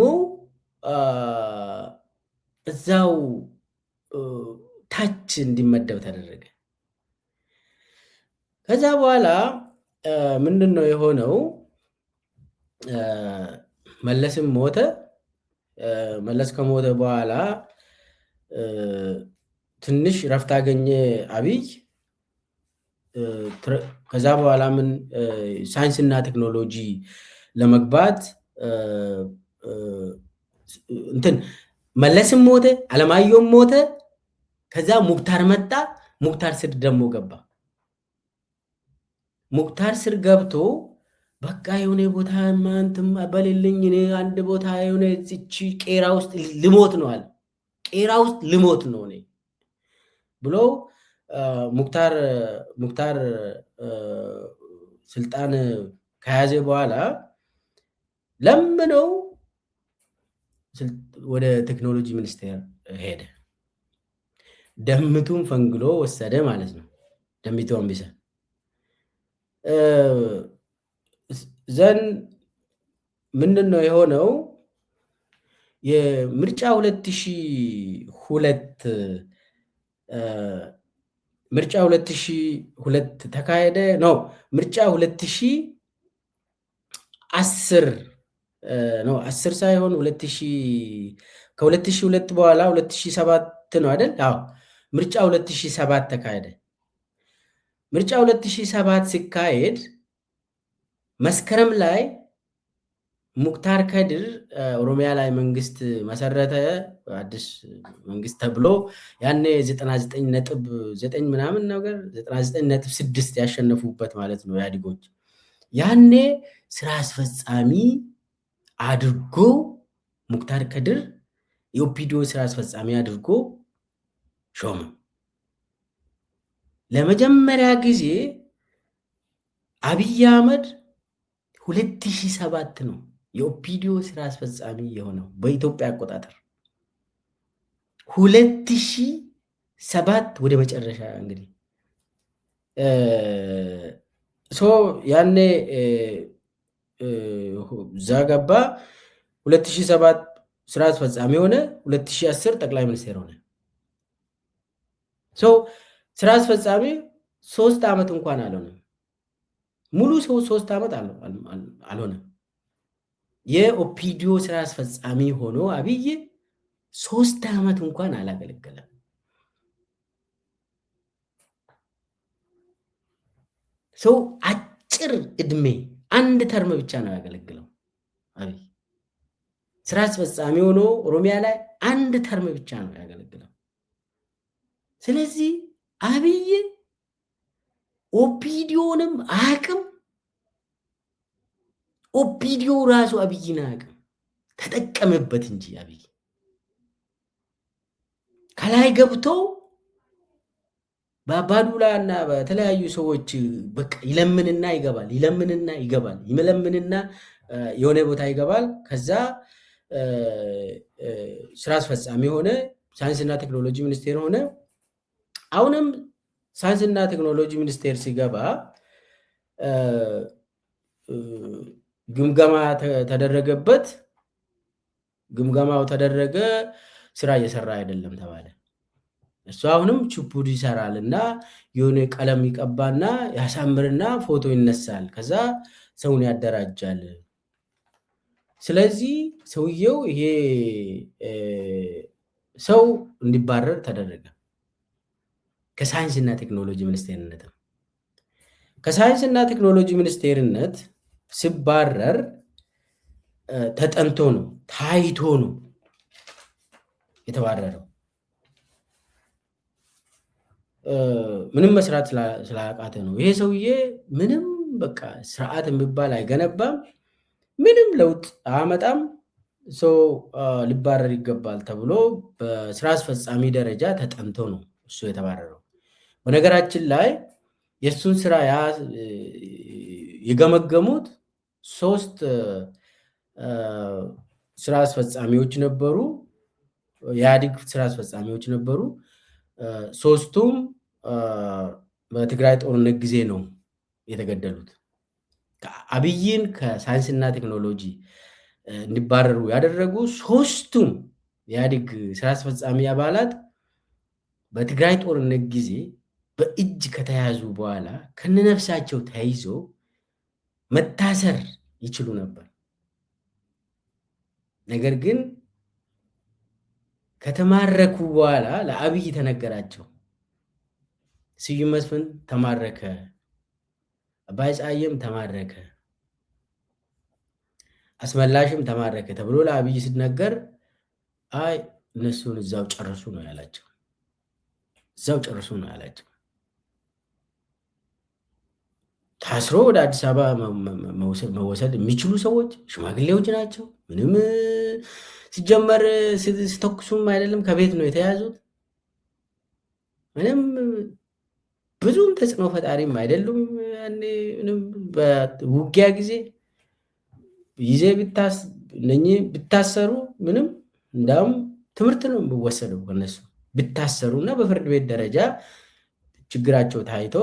እዛው ታች እንዲመደብ ተደረገ። ከዛ በኋላ ምንድን ነው የሆነው? መለስም ሞተ። መለስ ከሞተ በኋላ ትንሽ ረፍት አገኘ አብይ። ከዛ በኋላ ምን ሳይንስና ቴክኖሎጂ ለመግባት እንትን መለስም ሞተ፣ አለማየሁም ሞተ። ከዛ ሙክታር መጣ። ሙክታር ስር ደግሞ ገባ። ሙክታር ስር ገብቶ በቃ የሆነ ቦታ ማንተም በሌለኝ እኔ አንድ ቦታ የሆነ እቺ ቄራ ውስጥ ልሞት ነው አለ። ቄራ ውስጥ ልሞት ነው እኔ ብሎ ሙክታር ስልጣን ከያዘ በኋላ ለምነው ወደ ቴክኖሎጂ ሚኒስቴር ሄደ። ደምቱን ፈንግሎ ወሰደ ማለት ነው። ደሚቱ አንበሳ ዘን ምንድን ነው የሆነው? የምርጫ 2002 ምርጫ 2002 ተካሄደ ነው። ምርጫ 2010 ነው 10 ሳይሆን 2002 በኋላ 2007 ነው አይደል? አዎ ምርጫ 2007 ተካሄደ። ምርጫ 2007 ሲካሄድ መስከረም ላይ ሙክታር ከድር ኦሮሚያ ላይ መንግስት መሰረተ፣ አዲስ መንግስት ተብሎ ያኔ 99.9 ምናምን ነገር 99.6 ያሸነፉበት ማለት ነው ኢህአዴጎች። ያኔ ስራ አስፈጻሚ አድርጎ ሙክታር ከድር የኦፒዲዮ ስራ አስፈጻሚ አድርጎ ሾመ። ለመጀመሪያ ጊዜ አብይ አህመድ 2007 ነው የኦፒዲዮ ስራ አስፈጻሚ የሆነው በኢትዮጵያ አቆጣጠር 2007 ወደ መጨረሻ እንግዲህ ያኔ እዛ ገባ። 2007 ስራ አስፈጻሚ ሆነ። 2010 ጠቅላይ ሚኒስቴር ሆነ። ስራ አስፈጻሚ 3 ዓመት እንኳን አልሆነም። ሙሉ 3 ዓመት አልሆነም። የኦፒዲዮ ስራ አስፈጻሚ ሆኖ አብይ 3 ዓመት እንኳን አላገለገለም። አጭር እድሜ 1 ተርም ብቻ ነው ያገለግለው አብይ። ስራ አስፈጻሚ ሆኖ ኦሮሚያ ላይ 1 ተርም ብቻ ነው ያገለግለው። ስለዚህ አብይ ኦፒዲዮንም አቅም ኦፒዲዮ ራሱ አብይን አቅም ተጠቀመበት እንጂ አብይ ከላይ ገብቶ በአባዱላ እና በተለያዩ ሰዎች በቃ ይለምንና ይገባል፣ ይለምንና ይገባል፣ ይመለምንና የሆነ ቦታ ይገባል። ከዛ ስራ አስፈጻሚ ሆነ፣ ሳይንስና ቴክኖሎጂ ሚኒስቴር ሆነ። አሁንም ሳይንስና ቴክኖሎጂ ሚኒስቴር ሲገባ ግምገማ ተደረገበት። ግምገማው ተደረገ፣ ስራ እየሰራ አይደለም ተባለ። እሱ አሁንም ችፑድ ይሰራል እና የሆነ ቀለም ይቀባና ያሳምርና ፎቶ ይነሳል፣ ከዛ ሰውን ያደራጃል። ስለዚህ ሰውየው ይሄ ሰው እንዲባረር ተደረገ ከሳይንስና ቴክኖሎጂ ሚኒስቴርነት። ከሳይንስና ቴክኖሎጂ ሚኒስቴርነት ሲባረር ተጠንቶ ነው ታይቶ ነው የተባረረው። ምንም መስራት ስላቃተ ነው። ይሄ ሰውዬ ምንም በቃ ስርዓት የሚባል አይገነባም፣ ምንም ለውጥ አያመጣም፣ ሰው ሊባረር ይገባል ተብሎ በስራ አስፈጻሚ ደረጃ ተጠንቶ ነው እሱ የተባረረው። በነገራችን ላይ የእሱን ስራ የገመገሙት 3 ስራ አስፈጻሚዎች ነበሩ፣ የኢህአዴግ ስራ አስፈጻሚዎች ነበሩ። 3ቱም በትግራይ ጦርነት ጊዜ ነው የተገደሉት። አብይን ከሳይንስና ቴክኖሎጂ እንዲባረሩ ያደረጉ 3ቱም የኢህአዴግ ስራ አስፈጻሚ አባላት በትግራይ ጦርነት ጊዜ በእጅ ከተያዙ በኋላ ከነነፍሳቸው ተይዞ መታሰር ይችሉ ነበር። ነገር ግን ከተማረኩ በኋላ ለአብይ ተነገራቸው። ስዩም መስፍን ተማረከ፣ አባይ ፀሐዬም ተማረከ፣ አስመላሽም ተማረከ ተብሎ ለአብይ ሲነገር አይ እነሱን እዛው ጨርሱ ነው ያላቸው። እዛው ጨርሱ ነው ያላቸው። ታስሮ ወደ አዲስ አበባ መወሰድ የሚችሉ ሰዎች ሽማግሌዎች ናቸው። ምንም ሲጀመር ሲተኩሱም አይደለም ከቤት ነው የተያዙት። ምንም ብዙም ተጽዕኖ ፈጣሪም አይደሉም። በውጊያ ጊዜ ብታሰሩ ምንም እንዳውም ትምህርት ነው የሚወሰደው ከነሱ ቢታሰሩና በፍርድ ቤት ደረጃ ችግራቸው ታይቶ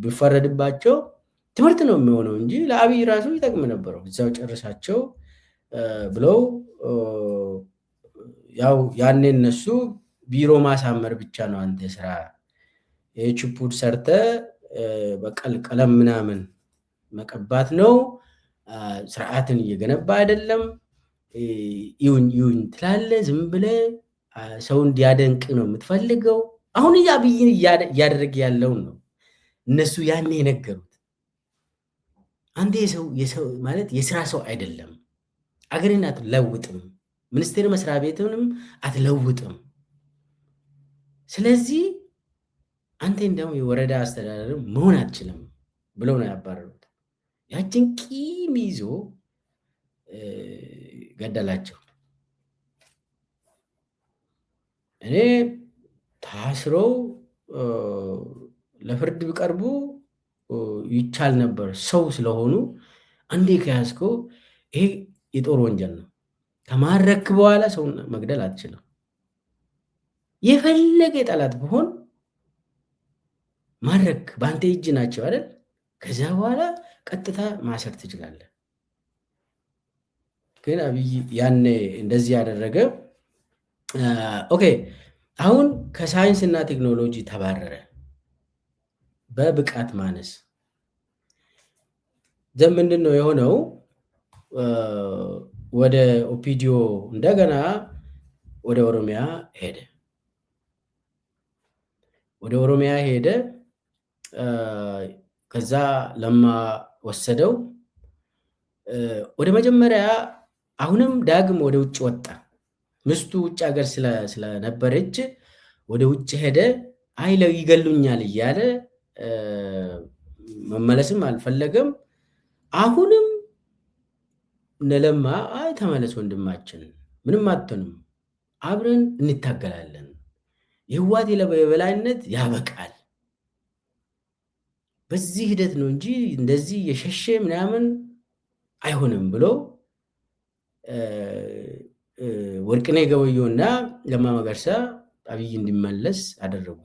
ቢፈረድባቸው ትምህርት ነው የሚሆነው እንጂ ለአብይ ራሱ ይጠቅም ነበረው። እዛው ጨርሳቸው ብለው ያው ያኔ እነሱ ቢሮ ማሳመር ብቻ ነው አንተ ስራ፣ የችፑድ ሰርተ በቀል ቀለም ምናምን መቀባት ነው፣ ስርዓትን እየገነባ አይደለም፣ ይሁን ትላለ፣ ዝም ብለ ሰው እንዲያደንቅ ነው የምትፈልገው። አሁን አብይን እያደረገ ያለውን ነው እነሱ ያኔ የነገሩት። አንተ የሰው ማለት የስራ ሰው አይደለም፣ አገርን አትለውጥም፣ ሚኒስቴር መስሪያ ቤትንም አትለውጥም። ስለዚህ አንተ እንደውም የወረዳ አስተዳደር መሆን አትችልም ብለው ነው ያባረሩት። ያችን ቂም ይዞ ገደላቸው። እኔ ታስረው ለፍርድ ቢቀርቡ ይቻል ነበር። ሰው ስለሆኑ አንዴ ከያዝከው ይሄ የጦር ወንጀል ነው። ከማረክ በኋላ ሰውን መግደል አትችልም። የፈለገ ጠላት ቢሆን ማረክ በአንተ እጅ ናቸው አይደል? ከዚያ በኋላ ቀጥታ ማሰር ትችላለህ። ግን አብይ ያኔ እንደዚህ ያደረገ። ኦኬ አሁን ከሳይንስና ቴክኖሎጂ ተባረረ በብቃት ማነስ። ምንድን ነው የሆነው? ወደ ኦፒዲዮ እንደገና ወደ ኦሮሚያ ሄደ። ከዛ ለማ ወሰደው። ወደ መጀመሪያ አሁንም ዳግም ወደ ውጭ ወጣ። ምስቱ ውጭ ሀገር ስለነበረች ወደ ውጭ ሄደ። አይለው ይገሉኛል እያለ መመለስም አልፈለገም። አሁንም ነለማ አይ ተመለስ ወንድማችን፣ ምንም አትሆንም፣ አብረን እንታገላለን፣ የህዋት የበላይነት ያበቃል፣ በዚህ ሂደት ነው እንጂ እንደዚህ የሸሸ ምናምን አይሆንም ብሎ ወርቅነህ ገበየሁና ለማ መገርሳ አብይ እንዲመለስ አደረጉ።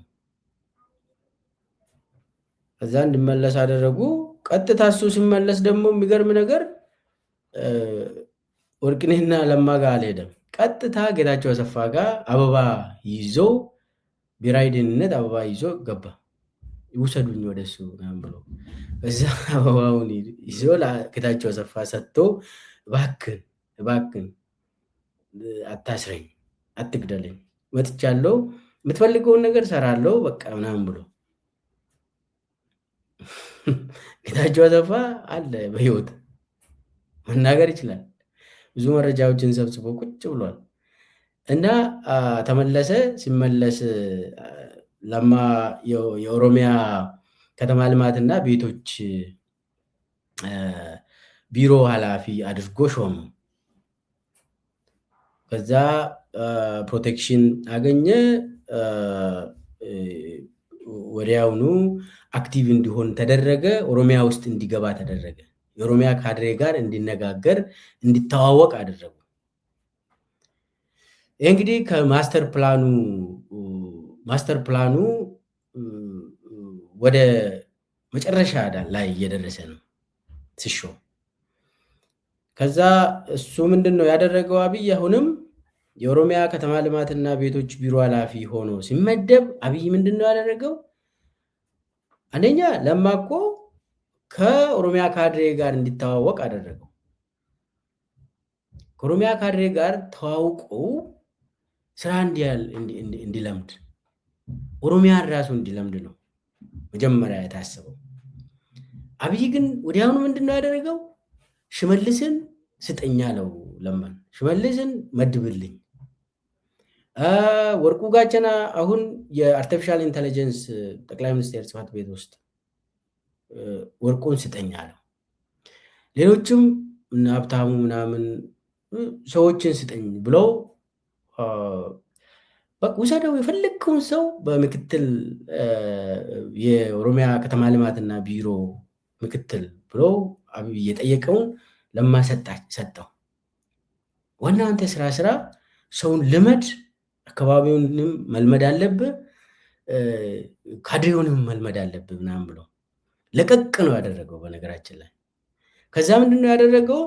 ከዛ እንዲመለስ አደረጉ። ቀጥታ እሱ ሲመለስ ደግሞ የሚገርም ነገር ወርቅነህና ለማ ጋር አልሄደም። ቀጥታ ጌታቸው አሰፋ ጋር አበባ ይዞ ብሔራዊ ደህንነት አበባ ይዞ ገባ። ይውሰዱኝ ወደሱ ምናምን ብሎ ከዛ አበባውን ይዞ ጌታቸው አሰፋ ሰጥቶ እባክን አታስረኝ፣ አትግደለኝ፣ መጥቻለሁ፣ የምትፈልገውን ነገር ሰራለሁ በቃ ምናምን ብሎ ጌታቸው አሰፋ አለ በህይወት መናገር ይችላል። ብዙ መረጃዎችን ሰብስቦ ቁጭ ብሏል። እና ተመለሰ። ሲመለስ ለማ የኦሮሚያ ከተማ ልማትና ቤቶች ቢሮ ኃላፊ አድርጎ ሾሙ። ከዛ ፕሮቴክሽን አገኘ። ወዲያውኑ አክቲቭ እንዲሆን ተደረገ። ኦሮሚያ ውስጥ እንዲገባ ተደረገ። የኦሮሚያ ካድሬ ጋር እንዲነጋገር እንዲተዋወቅ አደረጉ። ይህ እንግዲህ ከማስተር ፕላኑ ወደ መጨረሻ ላይ እየደረሰ ነው ሲሾም። ከዛ እሱ ምንድን ነው ያደረገው? አብይ አሁንም የኦሮሚያ ከተማ ልማትና ቤቶች ቢሮ ኃላፊ ሆኖ ሲመደብ አብይ ምንድን ነው ያደረገው? አንደኛ ለማ እኮ ከኦሮሚያ ካድሬ ጋር እንዲተዋወቅ አደረገው። ከኦሮሚያ ካድሬ ጋር ተዋውቀው ስራ እንዲለምድ ኦሮሚያን ራሱ እንዲለምድ ነው መጀመሪያ የታሰበው። አብይ ግን ወዲያውኑ ምንድን ነው ያደረገው? ሽመልስን ስጠኛ አለው ለማን። ሽመልስን መድብልኝ፣ ወርቁ ጋቸና አሁን የአርቲፊሻል ኢንተለጀንስ ጠቅላይ ሚኒስቴር ጽሕፈት ቤት ውስጥ ወርቁን ስጠኛ አለው። ሌሎችም እና ሀብታሙ ምናምን ሰዎችን ስጠኝ ብለው ውሰደው፣ የፈለግከውን ሰው በምክትል የኦሮሚያ ከተማ ልማትና ቢሮ ምክትል ብሎ አብይ የጠየቀውን ለማ ሰጠው። ዋና አንተ ስራ ሰውን ልመድ፣ አካባቢውንም መልመድ አለብህ፣ ካድሬውንም መልመድ አለብህ ምናምን ብሎ ለቀቅ ነው ያደረገው በነገራችን ላይ። ከዛ ምንድነው ያደረገው?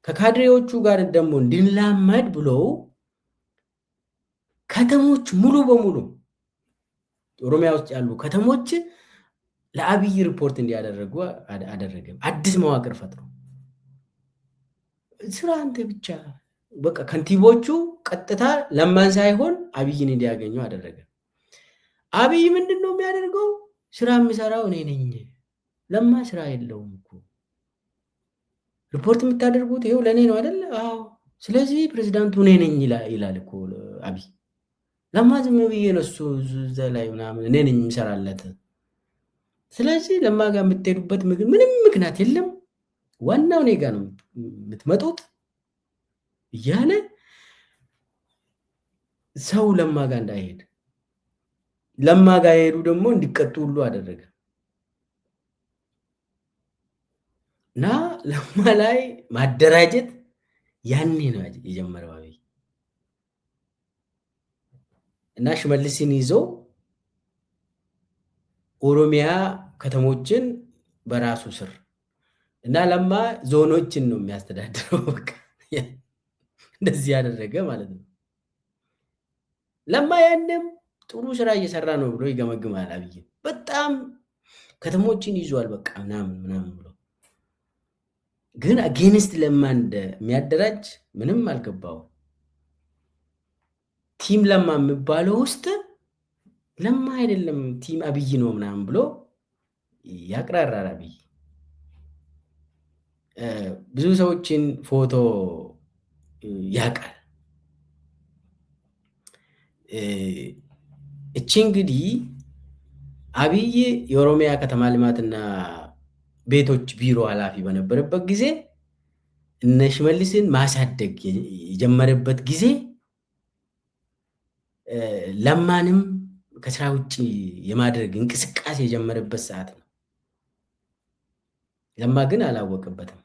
ከካድሬዎቹ ጋር ደግሞ እንድንላመድ ብሎ ከተሞች ሙሉ በሙሉ ኦሮሚያ ውስጥ ያሉ ከተሞች ለአብይ ሪፖርት እንዲያደርጉ አደረገ። አዲስ መዋቅር ፈጥሮ ስራ አንተ ብቻ በቃ ከንቲቦቹ ቀጥታ ለማን ሳይሆን አብይን እንዲያገኙ አደረገ። አብይ ምንድን ነው የሚያደርገው? ስራ የሚሰራው እኔ ነኝ። ለማ ስራ የለውም እኮ ሪፖርት የምታደርጉት ይኸው ለእኔ ነው አይደለ? አዎ። ስለዚህ ፕሬዚዳንቱ እኔ ነኝ ይላል እኮ አብይ። ለማ ዝም ብዬ ነው እሱ እዛ ላይ ምናምን እኔ ነኝ የሚሰራለት። ስለዚህ ለማ ጋር የምትሄዱበት ምንም ምክንያት የለም፣ ዋናው እኔ ጋር ነው የምትመጡት እያለ ሰው ለማ ጋር እንዳይሄድ፣ ለማ ጋር የሄዱ ደግሞ እንዲቀጡ ሁሉ አደረገ እና ለማ ላይ ማደራጀት ያኔ ነው የጀመረው አብይ። እና ሽመልስን ይዞ ኦሮሚያ ከተሞችን በራሱ ስር እና ለማ ዞኖችን ነው የሚያስተዳድረው። በቃ እንደዚህ ያደረገ ማለት ነው። ለማ ያንም ጥሩ ስራ እየሰራ ነው ብሎ ይገመግማል አብይ። በጣም ከተሞችን ይዟል በቃ ምናምን ብሎ፣ ግን አጌንስት ለማ እንደሚያደራጅ ምንም አልገባው። ቲም ለማ የሚባለው ውስጥ ለማ አይደለም ቲም አብይ ነው ምናምን ብሎ ያቅራራል አብይ። ብዙ ሰዎችን ፎቶ ያውቃል። እቺ እንግዲህ አብይ የኦሮሚያ ከተማ ልማትና ቤቶች ቢሮ ኃላፊ በነበረበት ጊዜ እነ ሽመልስን ማሳደግ የጀመረበት ጊዜ ለማንም ከስራ ውጭ የማድረግ እንቅስቃሴ የጀመረበት ሰዓት ነው። ለማ ግን አላወቅበትም።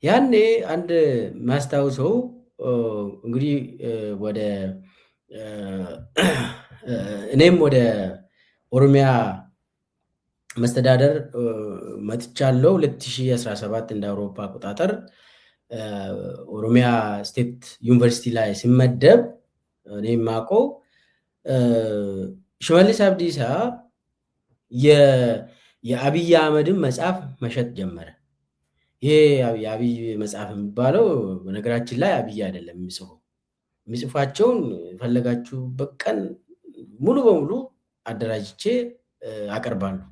ያኔ አንድ ማስታውሰው እንግዲህ እኔም ወደ ኦሮሚያ መስተዳደር መጥቻለሁ 2017 እንደ አውሮፓ አቆጣጠር። ኦሮሚያ ስቴት ዩኒቨርሲቲ ላይ ሲመደብ እኔ የማውቀው ሽመልስ አብዲሳ የአብይ አህመድን መጽሐፍ መሸጥ ጀመረ። ይሄ የአብይ መጽሐፍ የሚባለው በነገራችን ላይ አብይ አይደለም የሚጽፏቸውን የፈለጋችሁበት ቀን ሙሉ በሙሉ አደራጅቼ አቀርባለሁ።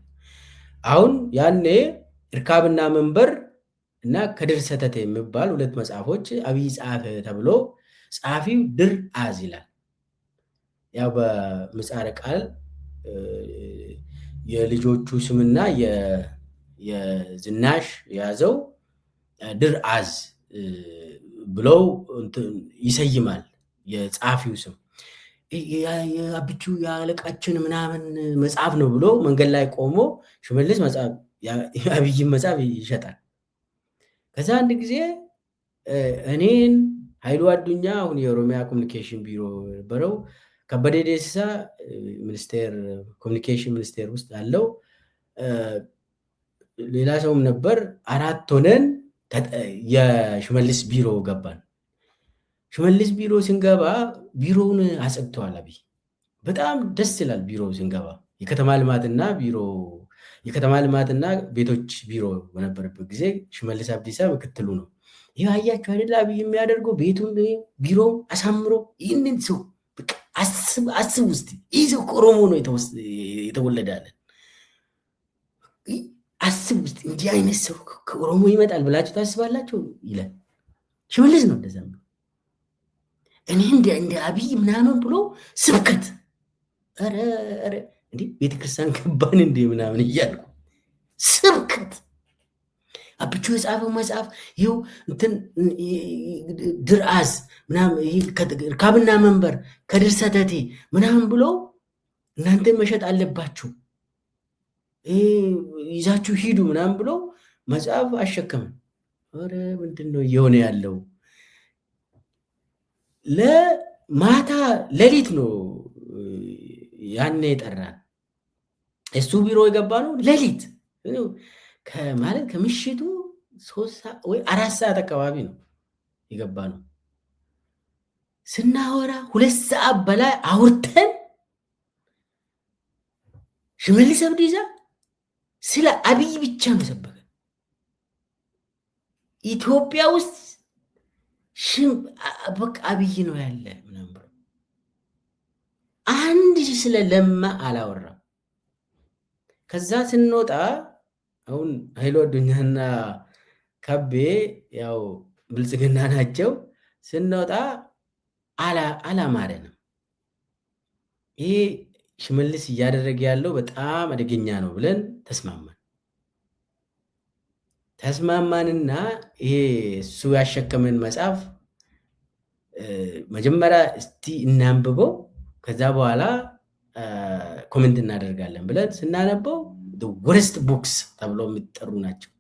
አሁን ያኔ እርካብና መንበር እና ከድር ሰተት የሚባል ሁለት መጽሐፎች አብይ ጻፈ ተብሎ ጸሐፊው ድር አዝ ይላል። ያው በምህጻረ ቃል የልጆቹ ስምና የዝናሽ የያዘው ድር አዝ ብለው ይሰይማል የጸሐፊው ስም። የአብቹ የአለቃችን ምናምን መጽሐፍ ነው ብሎ መንገድ ላይ ቆሞ ሽመልስ መጽሐፍ የአብይን መጽሐፍ ይሸጣል። ከዛ አንድ ጊዜ እኔን ኃይሉ አዱኛ አሁን የኦሮሚያ ኮሚኒኬሽን ቢሮ ነበረው፣ ከበደ ደሲሳ ሚኒስቴር ኮሚኒኬሽን ሚኒስቴር ውስጥ ያለው ሌላ ሰውም ነበር። አራት ሆነን የሽመልስ ቢሮ ገባን። ሽመልስ ቢሮ ስንገባ ቢሮውን አጸድተዋል አብይ። በጣም ደስ ይላል። ቢሮ ስንገባ የከተማ ልማትና ቤቶች ቢሮ በነበረበት ጊዜ ሽመልስ አብዲሳ ምክትሉ ነው። ይህ አያችሁ አይደል አብይ የሚያደርገው ቤቱን ቢሮ አሳምሮ። ይህንን ሰው አስብ ውስጥ ይህ ሰው ከኦሮሞ ነው የተወለዳለን። አስብ ውስጥ እንዲህ አይነት ሰው ከኦሮሞ ይመጣል ብላችሁ ታስባላችሁ ይላል ሽመልስ ነው እንደዛ ነው። እኔ እንደ አብይ ምናምን ብሎ ስብከት ኧረ እንዴ ቤተክርስቲያን ገባን እንዴ ምናምን እያልኩ ስብከት አብቹ የጻፈው መጽሐፍ ይኸው እንትን ድርአዝ ምናምን እርካብና መንበር ከድር ሰተቴ ምናምን ብሎ እናንተ መሸጥ አለባችሁ ይዛችሁ ሂዱ ምናምን ብሎ መጽሐፍ አሸከመን። ኧረ ምንድን ነው እየሆነ ያለው? ለማታ ሌሊት ነው ያኔ የጠራን። እሱ ቢሮ የገባ ነው ሌሊት ማለት ከምሽቱ 3 ወይ 4 ሰዓት አካባቢ ነው የገባ ነው። ስናወራ 2 ሰዓት በላይ አውርተን ሽመልስ አብዲሳ ስለ አብይ ብቻ መሰበከ ኢትዮጵያ ውስጥ በቃ አብይ ነው ያለ ምናምን ብሎ አንድ ስለ ለማ አላወራም። ከዛ ስንወጣ አሁን ኃይሉ አዱኛና ከቤ ያው ብልጽግና ናቸው። ስንወጣ አላማረንም። ይሄ ሽመልስ እያደረገ ያለው በጣም አደገኛ ነው ብለን ተስማማንና ይሄ እሱ ያሸከመን መጽሐፍ መጀመሪያ እስቲ እናንብበው ከዛ በኋላ ኮሜንት እናደርጋለን ብለን ስናነበው ወርስት ቡክስ ተብሎ የሚጠሩ ናቸው።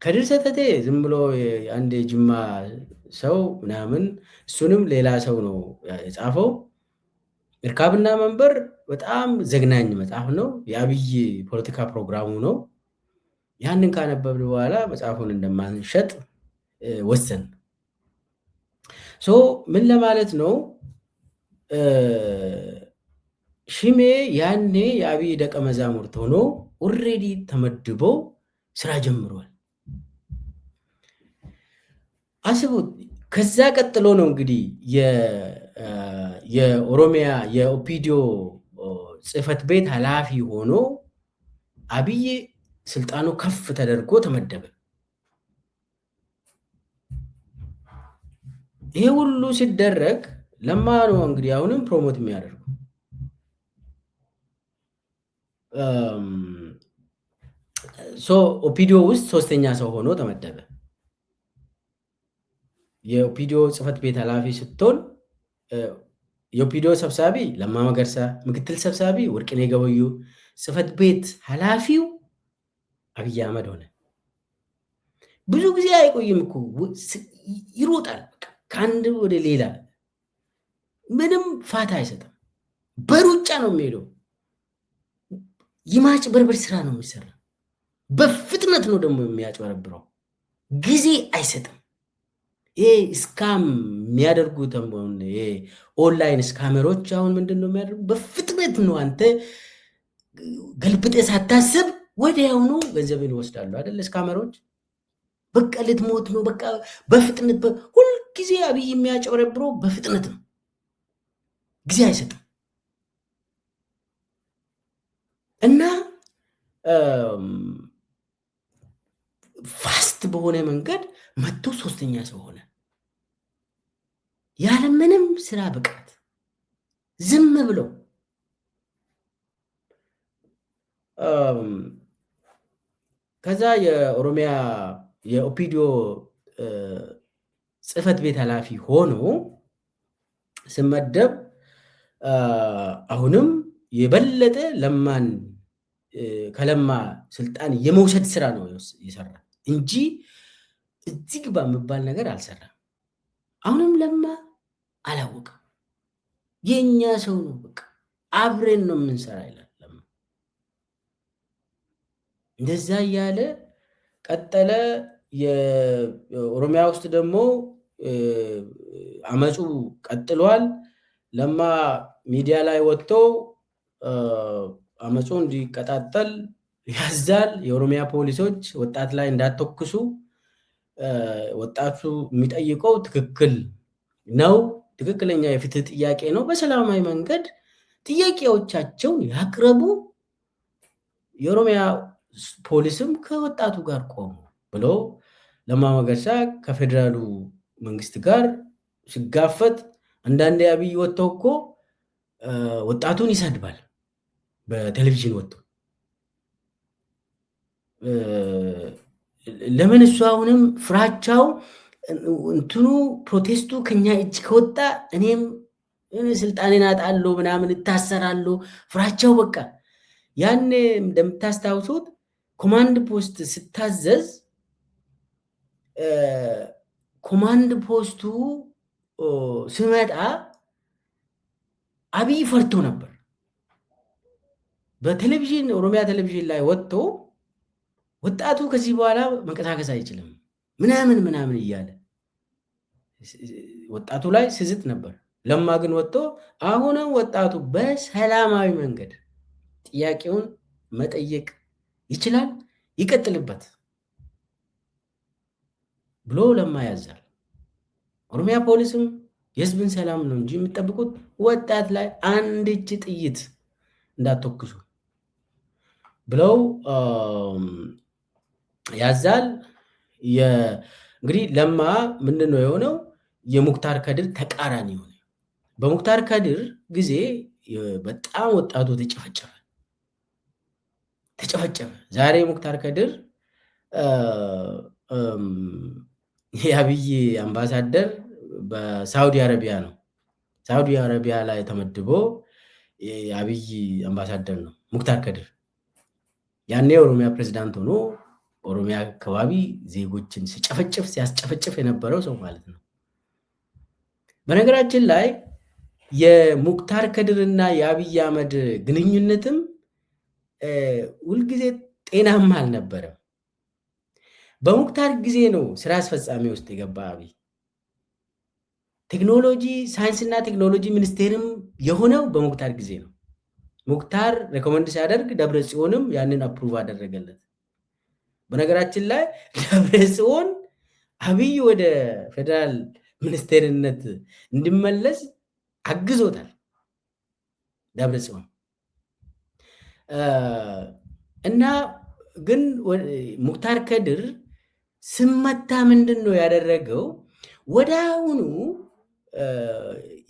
ከድር ሰተቴ ዝም ብሎ አንድ የጅማ ሰው ምናምን እሱንም ሌላ ሰው ነው የጻፈው። እርካብና መንበር በጣም ዘግናኝ መጽሐፍ ነው። የአብይ ፖለቲካ ፕሮግራሙ ነው። ያንን ካነበብን በኋላ መጽሐፉን እንደማንሸጥ ወሰን። ምን ለማለት ነው? ሽሜ ያኔ የአብይ ደቀ መዛሙርት ሆኖ ኦልሬዲ ተመድበው ስራ ጀምሯል። አስቡት። ከዛ ቀጥሎ ነው እንግዲህ የኦሮሚያ የኦፒዲዮ ጽህፈት ቤት ኃላፊ ሆኖ አብይ ስልጣኑ ከፍ ተደርጎ ተመደበ። ይሄ ሁሉ ሲደረግ ለማ ነው እንግዲህ አሁንም ፕሮሞት የሚያደርገው። ኦፒዲዮ ውስጥ 3ኛ ሰው ሆኖ ተመደበ። የኦፒዲዮ ጽህፈት ቤት ኃላፊ ስትሆን የኦፒዲዮ ሰብሳቢ ለማ መገርሳ፣ ምክትል ሰብሳቢ ወርቅነህ ገበዩ፣ ጽህፈት ቤት ኃላፊው አብይ አህመድ ሆነ። ብዙ ጊዜ አይቆይም እኮ ይሮጣል። ከአንድ ወደ ሌላ ምንም ፋታ አይሰጥም። በሩጫ ነው የሚሄደው። የማጭበርበር ስራ ነው የሚሰራ። በፍጥነት ነው ደግሞ የሚያጭበረብረው። ጊዜ አይሰጥም። ይሄ ስካም የሚያደርጉት ኦንላይን ስካመሮች አሁን ምንድን ነው የሚያደርጉ? በፍጥነት ነው አንተ ገልብጤ ሳታስብ ወዲያውኑ ገንዘብን ይወስዳሉ አይደል? ስካመሮች በቃ ልትሞት ነው በቃ በፍጥነት ሁልጊዜ አብይ የሚያጭበረብረው በፍጥነት ነው። ጊዜ አይሰጥም እና ፋስት በሆነ መንገድ መጥቶ 3ኛ ሰው ሆነ። ያለምንም ስራ ብቃት ዝም ብለው ከዛ የኦሮሚያ የኦፒዲዮ ጽህፈት ቤት ኃላፊ ሆኖ ስመደብ አሁንም የበለጠ ለማን ከለማ ስልጣን የመውሰድ ስራ ነው የሰራ እንጂ እዚህ ግባ የሚባል ነገር አልሰራም። አሁንም ለማ አላወቀም። የኛ ሰው ነው በቃ አብሬን ነው የምንሰራ ይላል ለማ። እንደዛ እያለ ቀጠለ። የኦሮሚያ ውስጥ ደግሞ አመፁ ቀጥሏል። ለማ ሚዲያ ላይ ወጥቶ አመፁ እንዲቀጣጠል ያዛል። የኦሮሚያ ፖሊሶች ወጣት ላይ እንዳትተኩሱ፣ ወጣቱ የሚጠይቀው ትክክል ነው፣ ትክክለኛ የፍትህ ጥያቄ ነው፣ በሰላማዊ መንገድ ጥያቄዎቻቸውን ያቅርቡ፣ የኦሮሚያ ፖሊስም ከወጣቱ ጋር ቆሙ ብሎ ለማ መገርሳ ከፌዴራሉ መንግስት ጋር ሲጋፈጥ፣ አንዳንዴ አብይ ወጥተው እኮ ወጣቱን ይሰድባል በቴሌቪዥን ወጥቶ። ለምን እሱ አሁንም ፍራቻው እንትኑ ፕሮቴስቱ ከኛ እጅ ከወጣ እኔም ስልጣኔን አጣለሁ ምናምን እታሰራለሁ፣ ፍራቻው በቃ ያኔ እንደምታስታውሱት ኮማንድ ፖስት ስታዘዝ ኮማንድ ፖስቱ ስመጣ አብይ ፈርቶ ነበር። በቴሌቪዥን ኦሮሚያ ቴሌቪዥን ላይ ወጥቶ ወጣቱ ከዚህ በኋላ መንቀሳቀስ አይችልም ምናምን ምናምን እያለ ወጣቱ ላይ ስዝት ነበር። ለማ ግን ወጥቶ አሁንም ወጣቱ በሰላማዊ መንገድ ጥያቄውን መጠየቅ ይችላል፣ ይቀጥልበት ብሎ ለማ ያዛል። ኦሮሚያ ፖሊስም የህዝብን ሰላም ነው እንጂ የሚጠብቁት ወጣት ላይ አንድ እጅ ጥይት እንዳትተኩሱ ብለው ያዛል። እንግዲህ ለማ ምንድን ነው የሆነው? የሙክታር ከድር ተቃራኒ ሆነ። በሙክታር ከድር ጊዜ በጣም ወጣቱ ተጨፈጨፈ። ዛሬ ሙክታር ከድር የአብይ አምባሳደር በሳውዲ አረቢያ ነው። ሳውዲ አረቢያ ላይ ተመድቦ የአብይ አምባሳደር ነው ሙክታር ከድር። ያኔ የኦሮሚያ ፕሬዚዳንት ሆኖ ኦሮሚያ አካባቢ ዜጎችን ሲያስጨፈጭፍ የነበረው ሰው ማለት ነው። በነገራችን ላይ የሙክታር ከድርና የአብይ አህመድ ግንኙነትም ሁልጊዜ ጤናማ አልነበረም። በሙክታር ጊዜ ነው ስራ አስፈጻሚ ውስጥ የገባ አብይ። ቴክኖሎጂ ሳይንስና ቴክኖሎጂ ሚኒስቴርም የሆነው በሙክታር ጊዜ ነው። ሙክታር ሬኮመንድ ሲያደርግ ደብረ ጽዮንም ያንን አፕሩቭ አደረገለት። በነገራችን ላይ ደብረ ጽዮን አብይ ወደ ፌዴራል ሚኒስቴርነት እንዲመለስ አግዞታል። ደብረ ጽዮን እና ግን ሙክታር ከድር ስመታ ምንድን ነው ያደረገው? ወደ አሁኑ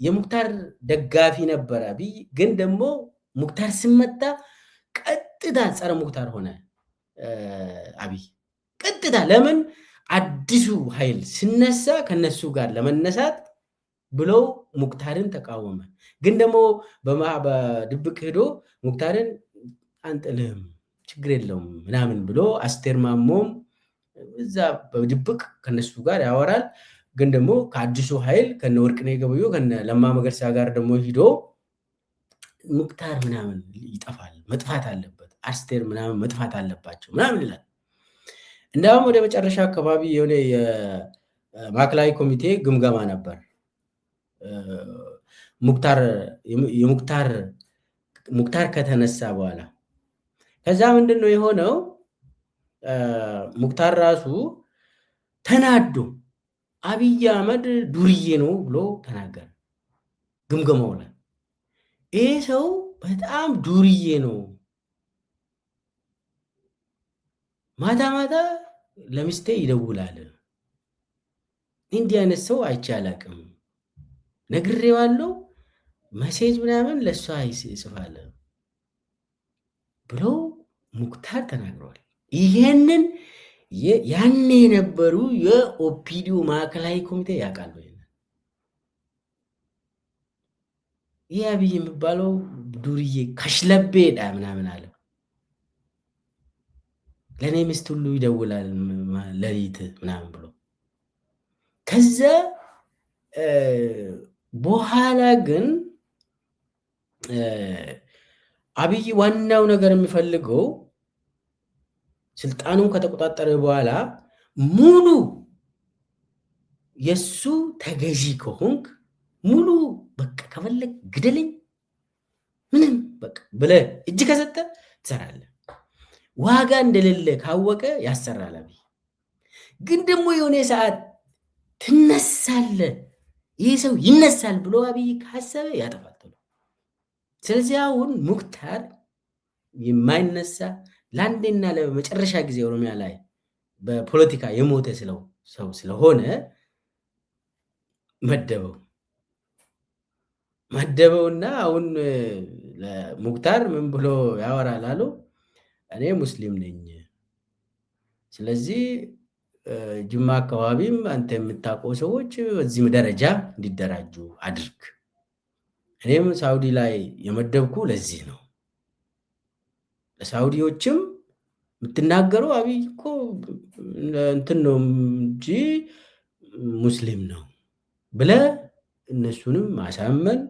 የሙክታር ደጋፊ ነበረ አብይ። ግን ደግሞ ሙክታር ስመታ ቀጥታ ጸረ ሙክታር ሆነ አብይ ቀጥታ። ለምን? አዲሱ ኃይል ሲነሳ ከነሱ ጋር ለመነሳት ብለው ሙክታርን ተቃወመ። ግን ደግሞ በድብቅ ሄዶ ሙክታርን አንጥልህም ችግር የለውም ምናምን ብሎ አስቴር ማሞም እዛ በድብቅ ከነሱ ጋር ያወራል። ግን ደግሞ ከአዲሱ ኃይል ከነ ወርቅነህ ገበየሁ ከነ ለማ መገርሳ ጋር ደግሞ ሂዶ ሙክታር ምናምን ይጠፋል፣ መጥፋት አለበት፣ አስቴር ምናምን መጥፋት አለባቸው ምናምን ይላል። እንዳውም ወደ መጨረሻ አካባቢ የሆነ የማዕከላዊ ኮሚቴ ግምገማ ነበር። ሙክታር ከተነሳ በኋላ ከዛ ምንድን ነው የሆነው? ሙክታር ራሱ ተናዶ አብይ አህመድ ዱርዬ ነው ብሎ ተናገረ ግምገማው ላይ። ይሄ ሰው በጣም ዱርዬ ነው፣ ማታ ማታ ለሚስቴ ይደውላል፣ እንዲህ አይነት ሰው አይቼ አላቅም፣ ነግሬዋለሁ፣ መሴጅ ምናምን ለእሷ ይጽፋል ብሎ ሙክታር ተናግረዋል። ይሄንን ያኔ የነበሩ የኦፒዲዮ ማዕከላዊ ኮሚቴ ያውቃሉ። ይህ አብይ የሚባለው ዱርዬ ከሽለቤ ዳ ምናምን አለ። ለእኔ ሚስት ሁሉ ይደውላል ለሊት ምናምን ብሎ ከዛ በኋላ ግን አብይ ዋናው ነገር የሚፈልገው ስልጣኑን ከተቆጣጠረ በኋላ ሙሉ የሱ ተገዢ ከሆንክ ሙሉ በቃ ከፈለግ ግደለኝ ምንም በቃ ብለህ እጅ ከሰጠ ትሰራለህ። ዋጋ እንደሌለ ካወቀ ያሰራል አብይ። ግን ደግሞ የሆነ ሰዓት ትነሳለህ፣ ይህ ሰው ይነሳል ብሎ አብይ ካሰበ ያጠፋል። ስለዚህ አሁን ሙክታር የማይነሳ ለአንዴና ለመጨረሻ ጊዜ ኦሮሚያ ላይ በፖለቲካ የሞተ ሰው ስለሆነ መደበውና አሁን ሙክታር ምን ብሎ ያወራል አሉ? እኔ ሙስሊም ነኝ፣ ስለዚህ ጅማ አካባቢም አንተ የምታውቀው ሰዎች በዚህም ደረጃ እንዲደራጁ አድርግ። እኔም ሳውዲ ላይ የመደብኩ ለዚህ ነው። ለሳውዲዎችም የምትናገረው አብይ እኮ እንትን ነው እንጂ ሙስሊም ነው ብለ እነሱንም ማሳመን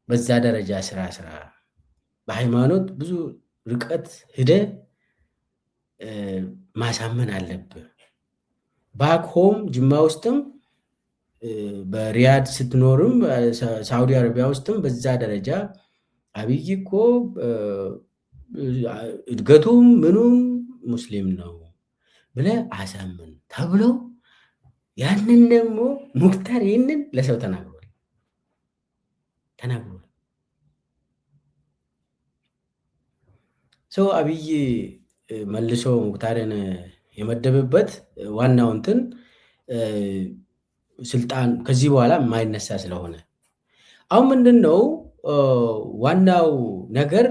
በዛ ደረጃ ስራ በሃይማኖት ብዙ ርቀት ሂደ ማሳመን አለብህ። ባክ ሆም ጅማ ውስጥም በሪያድ ስትኖርም ሳውዲ አረቢያ ውስጥም በዛ ደረጃ አብይ እኮ እድገቱም ምኑም ሙስሊም ነው ብለ አሳምን ተብለው ያንን ደግሞ ሙክታር ይህንን ለሰው ተናግሯል። ሰው አብይ መልሶ ሙክታርን የመደበበት ዋናው እንትን ስልጣን ከዚህ በኋላ የማይነሳ ስለሆነ አሁን ምንድን ነው ዋናው ነገር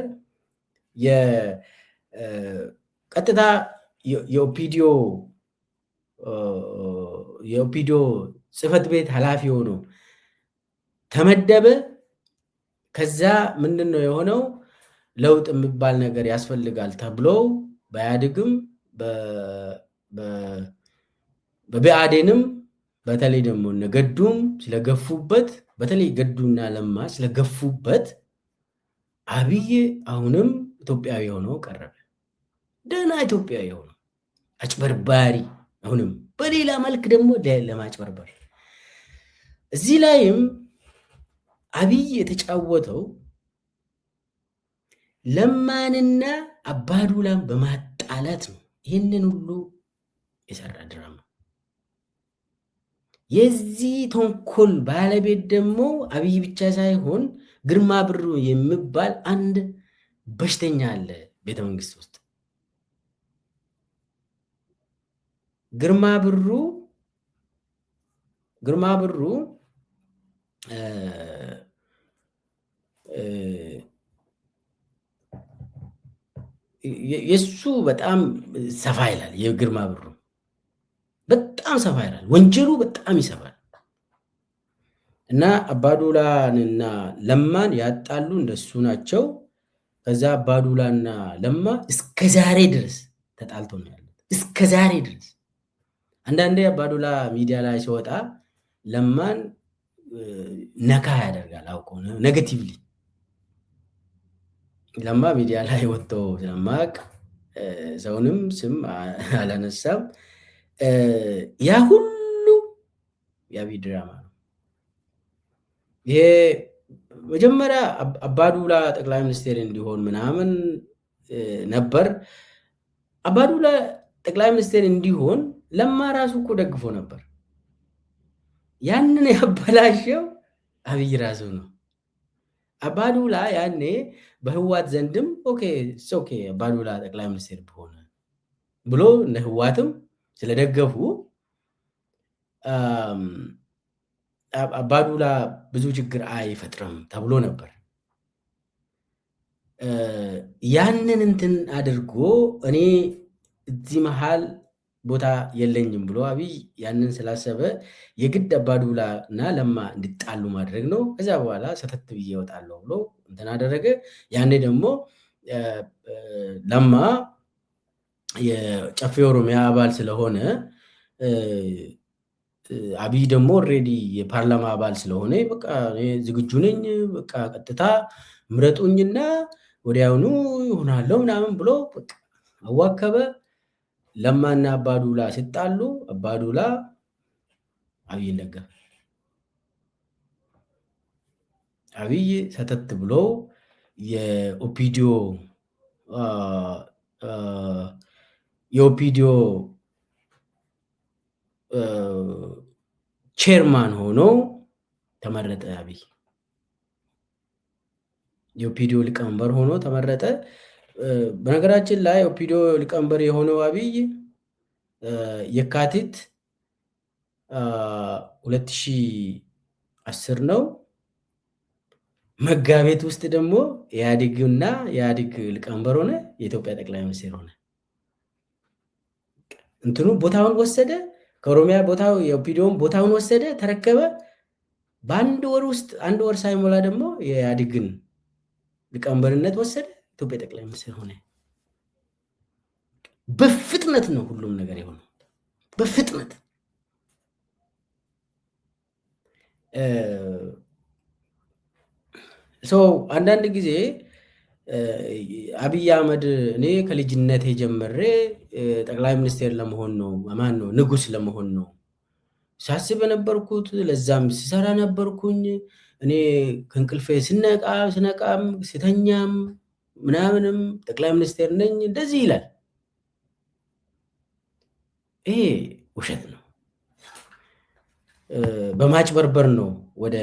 ቀጥታ የኦፒዲዮ ጽህፈት ቤት ኃላፊ ሆኖ ተመደበ። ከዛ ምንድን ነው የሆነው? ለውጥ የሚባል ነገር ያስፈልጋል ተብሎ በኢህአዴግም በብአዴንም በተለይ ደግሞ ገዱም ስለገፉበት፣ በተለይ ገዱና ለማ ስለገፉበት አብይ አሁንም ኢትዮጵያዊ ሆኖ ቀረበ። ደህና ኢትዮጵያዊ ሆኖ አጭበርባሪ፣ አሁንም በሌላ መልክ ደግሞ ለማጭበርበር። እዚህ ላይም አብይ የተጫወተው ለማንና አባዱላን በማጣላት ነው። ይህንን ሁሉ የሰራ ድራማ። የዚህ ተንኮል ባለቤት ደግሞ አብይ ብቻ ሳይሆን ግርማ ብሩ የሚባል አንድ በሽተኛ አለ ቤተመንግስት ውስጥ። ግርማ ብሩ የሱ በጣም ሰፋ ይላል። የግርማ ብሩ በጣም ሰፋ ይላል። ወንጀሉ በጣም ይሰፋል። እና አባዱላንና ለማን ያጣሉ እንደሱ ናቸው። ከዛ አባዱላና ለማ እስከ ዛሬ ድረስ ተጣልቶ ነው ያሉት። እስከ ዛሬ ድረስ አንዳንዴ አባዱላ ሚዲያ ላይ ሲወጣ ለማን ነካ ያደርጋል አውቆ ኔጌቲቭሊ። ለማ ሚዲያ ላይ ወጥቶ ስለማቅ ሰውንም ስም አላነሳም። ያ ሁሉ የአብይ ድራማ ነው። ይሄ መጀመሪያ አባዱላ ጠቅላይ ሚኒስቴር እንዲሆን ምናምን ነበር። አባዱላ ጠቅላይ ሚኒስቴር እንዲሆን ለማ ራሱ እኮ ደግፎ ነበር። ያንን ያበላሸው አብይ ራሱ ነው። አባዱላ ያኔ በህዋት ዘንድም ኦኬ አባዱላ ጠቅላይ ሚኒስቴር ሆነ ብሎ እነ ህዋትም ስለደገፉ አባዱላ ብዙ ችግር አይፈጥርም ተብሎ ነበር። ያንን እንትን አድርጎ እኔ እዚህ መሃል ቦታ የለኝም ብሎ አብይ ያንን ስላሰበ የግድ አባዱላ እና ለማ እንዲጣሉ ማድረግ ነው። ከዚያ በኋላ ሰተት ብዬ እወጣለሁ ብሎ እንትን አደረገ። ያኔ ደግሞ ለማ የጨፌ ኦሮሚያ አባል ስለሆነ አብይ ደግሞ ኦልሬዲ የፓርላማ አባል ስለሆነ በቃ ዝግጁ ነኝ፣ በቃ ቀጥታ ምረጡኝና ወዲያውኑ ይሆናለሁ ምናምን ብሎ በቃ አዋከበ። ለማና አባዱላ ሲጣሉ አባዱላ አብይ ደገፈ። አብይ ሰተት ብሎ የኦፒዲዮ ቼርማን ሆኖ ተመረጠ። አብይ የኦፒዲዮ ሊቀመንበር ሆኖ ተመረጠ። በነገራችን ላይ ኦፒዲዮ ሊቀመንበር የሆነው አብይ የካቲት 2010 ነው። መጋቢት ውስጥ ደግሞ ኢህአዴግና የኢህአዴግ ሊቀመንበር ሆነ፣ የኢትዮጵያ ጠቅላይ ሚኒስትር ሆነ። እንትኑ ቦታውን ወሰደ። ከኦሮሚያ ቦታው የኦፒዲዮን ቦታውን ወሰደ፣ ተረከበ። በአንድ ወር ውስጥ አንድ ወር ሳይሞላ ደግሞ የኢህአዴግን ሊቀመንበርነት ወሰደ፣ ኢትዮጵያ ጠቅላይ ሚኒስትር ሆነ። በፍጥነት ነው ሁሉም ነገር የሆነው። በፍጥነት ሰው አንዳንድ ጊዜ አብይ አህመድ እኔ ከልጅነቴ ጀምሬ ጠቅላይ ሚኒስቴር ለመሆን ነው ማን ነው ንጉስ ለመሆን ነው ሳስብ የነበርኩት ለዛም ስሰራ ነበርኩኝ። እኔ ከእንቅልፌ ስነቃም ስተኛም ምናምንም ጠቅላይ ሚኒስቴር ነኝ እንደዚህ ይላል። ይሄ ውሸት ነው። በማጭበርበር ነው ወደ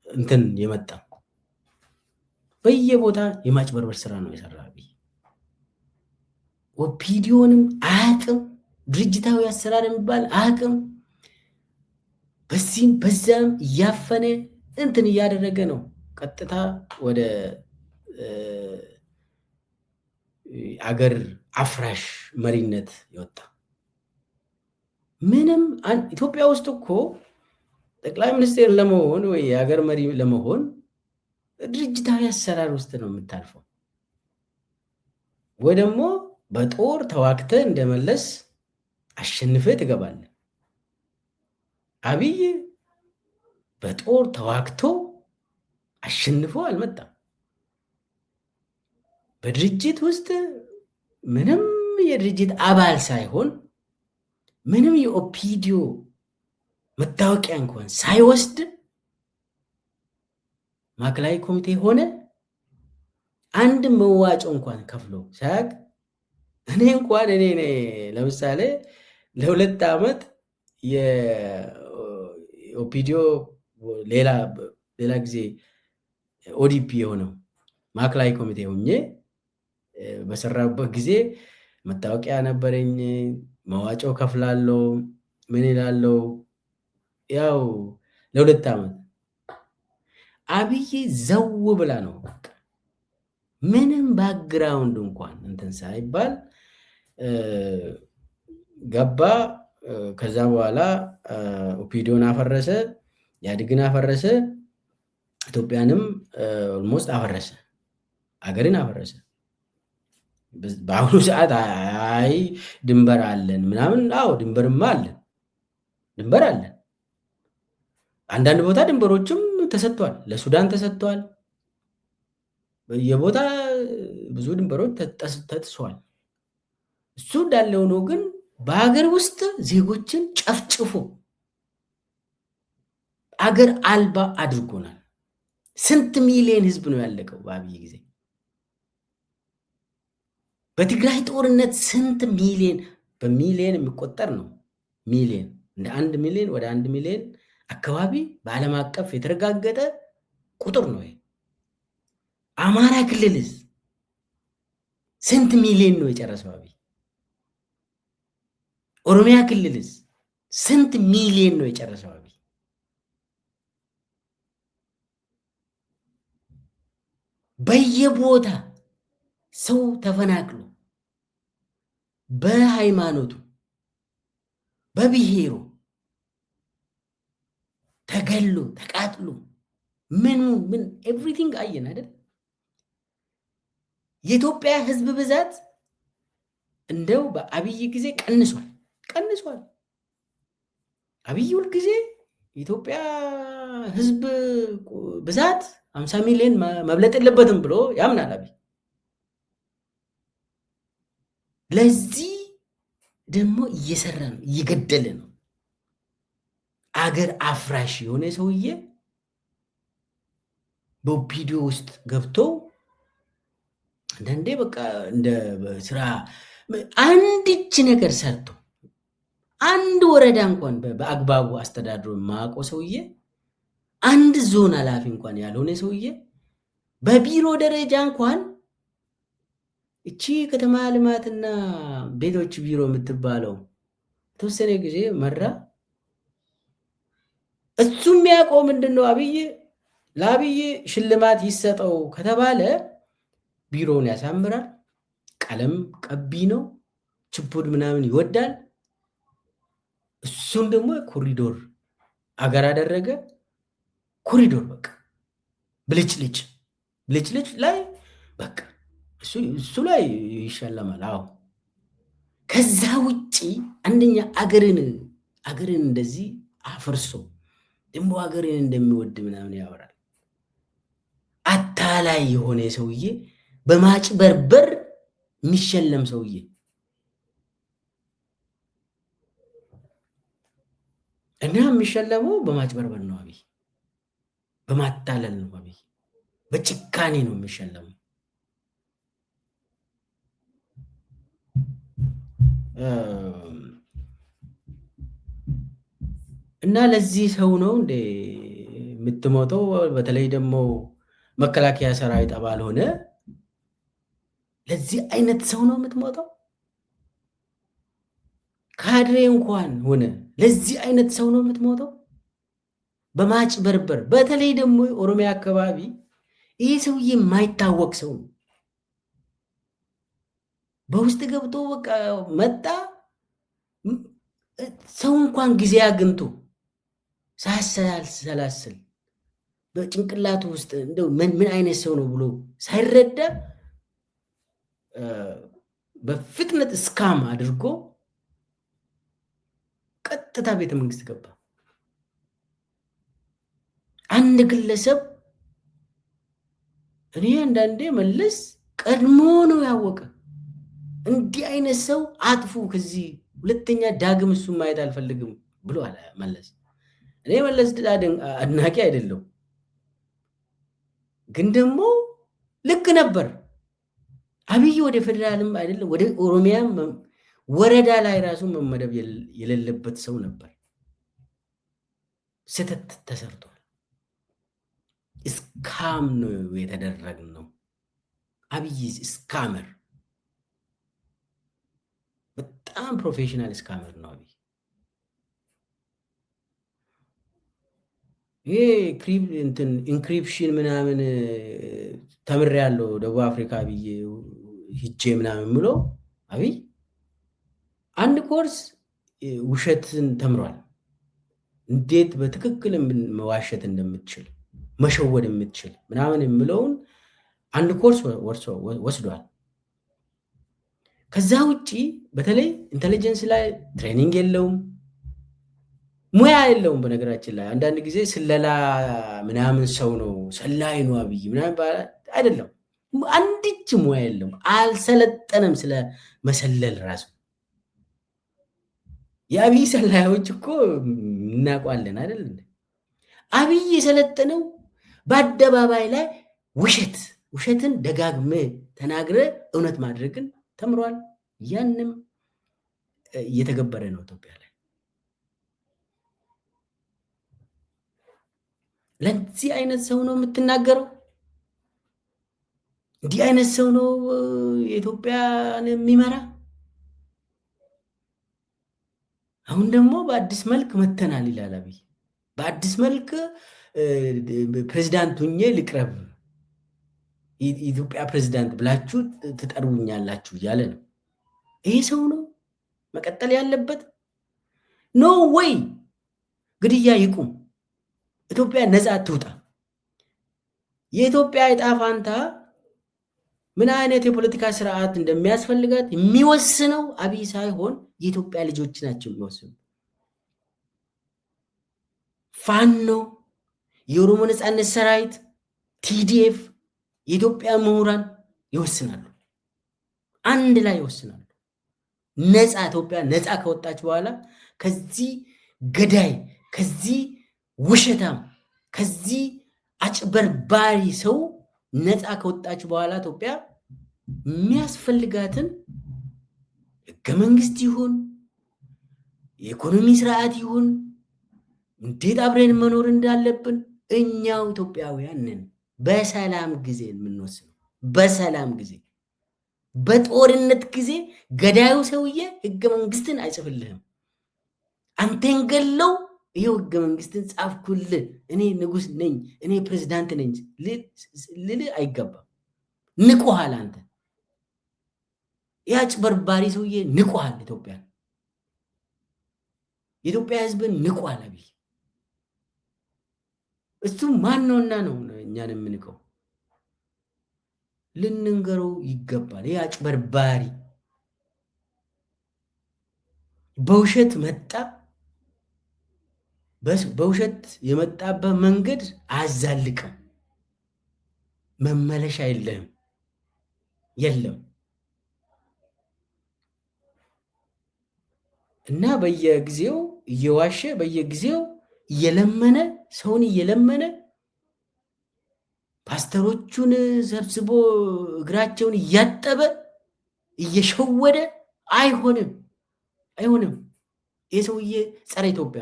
እንትን የመጣ በየቦታ የማጭበርበር ስራ ነው የሰራ። ኦፒዲዮንም አያቅም፣ ድርጅታዊ አሰራር የሚባል አያቅም። በዚህም በዛም እያፈነ እንትን እያደረገ ነው ቀጥታ ወደ አገር አፍራሽ መሪነት የወጣ። ምንም ኢትዮጵያ ውስጥ እኮ ጠቅላይ ሚኒስቴር ለመሆን ወይ የሀገር መሪ ለመሆን ድርጅታዊ አሰራር ውስጥ ነው የምታልፈው። ወይ ደግሞ በጦር ተዋግተ እንደመለስ አሸንፈ ትገባለህ። አብይ በጦር ተዋግቶ አሸንፎ አልመጣም። በድርጅት ውስጥ ምንም የድርጅት አባል ሳይሆን ምንም የኦፒዲዮ መታወቂያ እንኳን ሳይወስድ ማዕከላዊ ኮሚቴ ሆነ። አንድ መዋጮ እንኳን ከፍሎ ሳያቅ እኔ እንኳን ለምሳሌ ለ2 ዓመት የኦፒዲዮ ሌላ ጊዜ ኦዲፒ የሆነው ማዕከላዊ ኮሚቴ ሆኜ በሰራበት ጊዜ መታወቂያ ነበረኝ። መዋጮ ከፍላለሁ፣ ምን ይላለው። ያው ለ2 ዓመት አብይ ዘው ብላ ነው ምንም ባክግራውንድ እንኳን እንትን ሳይባል ገባ። ከዛ በኋላ ኦፒዲዮን አፈረሰ፣ ኢህአዴግን አፈረሰ፣ ኢትዮጵያንም ኦልሞስት አፈረሰ፣ አገርን አፈረሰ። በአሁኑ ሰዓት አይ ድንበር አለን ምናምን፣ አዎ ድንበርማ አለን፣ ድንበር አለን። አንዳንድ ቦታ ድንበሮችም ተሰጥቷል፣ ለሱዳን ተሰጥቷል። በየቦታ ብዙ ድንበሮች ተጥሷል። እሱ እንዳለ ሆኖ ግን በሀገር ውስጥ ዜጎችን ጨፍጭፎ አገር አልባ አድርጎናል። ስንት ሚሊዮን ህዝብ ነው ያለቀው በአብይ ጊዜ? በትግራይ ጦርነት ስንት ሚሊዮን፣ በሚሊዮን የሚቆጠር ነው። ሚሊዮን እንደ 1 ሚሊዮን ወደ 1 ሚሊዮን አካባቢ በዓለም አቀፍ የተረጋገጠ ቁጥር ነው። አማራ ክልልስ ስንት ሚሊዮን ነው የጨረሰው አብይ? ኦሮሚያ ክልልስ ስንት ሚሊዮን ነው የጨረሰው አብይ? በየቦታ ሰው ተፈናቅሎ በሃይማኖቱ በብሔሩ ተገሎ ተቃጥሎ ምን ኤቭሪቲንግ አየን አይደል? የኢትዮጵያ ህዝብ ብዛት እንደው በአብይ ጊዜ ቀንሷል። አብይ ሁል ጊዜ የኢትዮጵያ ህዝብ ብዛት 50 ሚሊዮን መብለጥ የለበትም ብሎ ያምናል አብይ። ለዚህ ደግሞ እየሰራ ነው፣ እየገደለ ነው። አገር አፍራሽ የሆነ ሰውዬ በኦፒዲዮ ውስጥ ገብቶ አንዳንዴ በቃ እንደ ስራ አንድች ነገር ሰርቶ አንድ ወረዳ እንኳን በአግባቡ አስተዳድሮ የማያውቀው ሰውዬ፣ አንድ ዞን ኃላፊ እንኳን ያልሆነ ሰውዬ በቢሮ ደረጃ እንኳን እቺ ከተማ ልማትና ቤቶች ቢሮ የምትባለው ተወሰነ ጊዜ መራ። እሱ የሚያውቀው ምንድነው? ለአብይ ሽልማት ይሰጠው ከተባለ ቢሮውን ያሳምራል፣ ቀለም ቀቢ ነው፣ ችፑድ ምናምን ይወዳል። እሱን ደግሞ ኮሪዶር አገር አደረገ። ኮሪዶር በቃ ብልጭልጭ ላይ በቃ እሱ ላይ ይሸለማል። አዎ ከዛ ውጪ አንደኛ አገርን እንደዚህ አፍርሶ ደግሞ አገርን እንደሚወድ ምናምን ያወራል። አታላይ የሆነ ሰውዬ፣ በማጭበርበር የሚሸለም ሰውዬ። እና የሚሸለመው በማጭበርበር ነው አብይ፣ በማታለል ነው አብይ፣ በጭካኔ ነው የሚሸለመው። እና ለዚህ ሰው ነው እንደ የምትሞተው? በተለይ ደግሞ መከላከያ ሰራዊት አባል ሆነ ለዚህ አይነት ሰው ነው የምትሞተው? ካድሬ እንኳን ሆነ ለዚህ አይነት ሰው ነው የምትሞተው? በማጭበርበር። በተለይ ደግሞ ኦሮሚያ አካባቢ ይህ ሰውዬ የማይታወቅ ሰው ነው። በውስጥ ገብቶ በቃ መጣ። ሰው እንኳን ጊዜ አግኝቶ ሳያሰላስል በጭንቅላቱ ውስጥ እንደው ምን አይነት ሰው ነው ብሎ ሳይረዳ በፍጥነት እስካም አድርጎ ቀጥታ ቤተ መንግስት ገባ። አንድ ግለሰብ እኔ አንዳንዴ መለስ ቀድሞ ነው ያወቀ። እንዲህ አይነት ሰው አጥፉ፣ ከዚህ ሁለተኛ ዳግም እሱን ማየት አልፈልግም ብሎ አለ መለስ። እኔ መለስ አድናቂ አይደለሁም፣ ግን ደግሞ ልክ ነበር። አብይ ወደ ፌዴራልም አይደለም ወደ ኦሮሚያም ወረዳ ላይ ራሱ መመደብ የሌለበት ሰው ነበር። ስህተት ተሰርቷል። እስካም ነው የተደረግነው። አብይ እስካመር፣ በጣም ፕሮፌሽናል እስካመር ነው አብይ። ይሄ ኢንክሪፕሽን ምናምን ተምሬያለሁ ደቡብ አፍሪካ ብዬ ሂጄ ምናምን ብሎ አብይ አንድ ኮርስ ውሸትን ተምሯል። እንዴት በትክክል መዋሸት እንደምትችል መሸወድ የምትችል ምናምን የምለውን አንድ ኮርስ ወስዷል። ከዛ ውጪ በተለይ ኢንተለጀንስ ላይ ትሬኒንግ የለውም፣ ሙያ የለውም። በነገራችን ላይ አንዳንድ ጊዜ ስለላ ምናምን ሰው ነው ሰላይ ነው አብይ ምናምን አይደለም። አንድች ሙያ የለውም፣ አልሰለጠነም ስለ መሰለል ራሱ። የአብይ ሰላዮች እኮ እናውቋለን አይደል? አብይ የሰለጠነው በአደባባይ ላይ ውሸትን ደጋግመ ተናግረ እውነት ማድረግን ተምሯል። ያንም እየተገበረ ነው ኢትዮጵያ ላይ። ለዚህ አይነት ሰው ነው የምትናገረው? እንዲህ አይነት ሰው ነው የኢትዮጵያን የሚመራ? አሁን ደግሞ በአዲስ መልክ መተናል ይላል አብይ። በአዲስ መልክ ፕሬዚዳንት ሁኜ ልቅረብ፣ የኢትዮጵያ ፕሬዚዳንት ብላችሁ ትጠሩኛላችሁ እያለ ነው። ይሄ ሰው ነው መቀጠል ያለበት? ኖ ወይ! ግድያ ይቁም፣ ኢትዮጵያ ነፃ ትውጣ። የኢትዮጵያ ዕጣ ፈንታ ምን አይነት የፖለቲካ ስርዓት እንደሚያስፈልጋት የሚወስነው አብይ ሳይሆን የኢትዮጵያ ልጆች ናቸው የሚወስኑ። ፋኖ፣ የኦሮሞ ነፃነት ሰራዊት፣ ቲዲኤፍ፣ የኢትዮጵያ ምሁራን ይወስናሉ፣ አንድ ላይ ይወስናሉ። ነፃ ኢትዮጵያ ነፃ ከወጣች በኋላ ከዚህ ገዳይ፣ ከዚህ ውሸታም፣ ከዚህ አጭበርባሪ ሰው ነፃ ከወጣች በኋላ ኢትዮጵያ የሚያስፈልጋትን ህገ መንግስት ይሁን የኢኮኖሚ ስርዓት ይሁን እንዴት አብረን መኖር እንዳለብን እኛው ኢትዮጵያውያን ነን። በሰላም ጊዜ የምንወስነው፣ በሰላም ጊዜ። በጦርነት ጊዜ ገዳዩ ሰውዬ ህገ መንግስትን አይጽፍልህም። አንተን ገለው ይሄው ህገ መንግስትን ጻፍኩልህ፣ እኔ ንጉስ ነኝ፣ እኔ ፕሬዝዳንት ነኝ ልል አይገባም። ንቆሃል። አንተ የአጭበርባሪ ሰውዬ ንቆሃል። የኢትዮጵያ ህዝብን ንቋል አብይ። እሱ ማን ነውና ነው እኛን የምንቀው? ልንንገረው ይገባል። ይህ አጭበርባሪ በውሸት መጣ። በውሸት የመጣበት መንገድ አያዛልቅም። መመለሻ የለም። እና በየጊዜው እየዋሸ በየጊዜው እየለመነ ሰውን እየለመነ ፓስተሮቹን ሰብስቦ እግራቸውን እያጠበ እየሸወደ አይሆንም። ይህ ሰውዬ ጸረ ኢትዮጵያ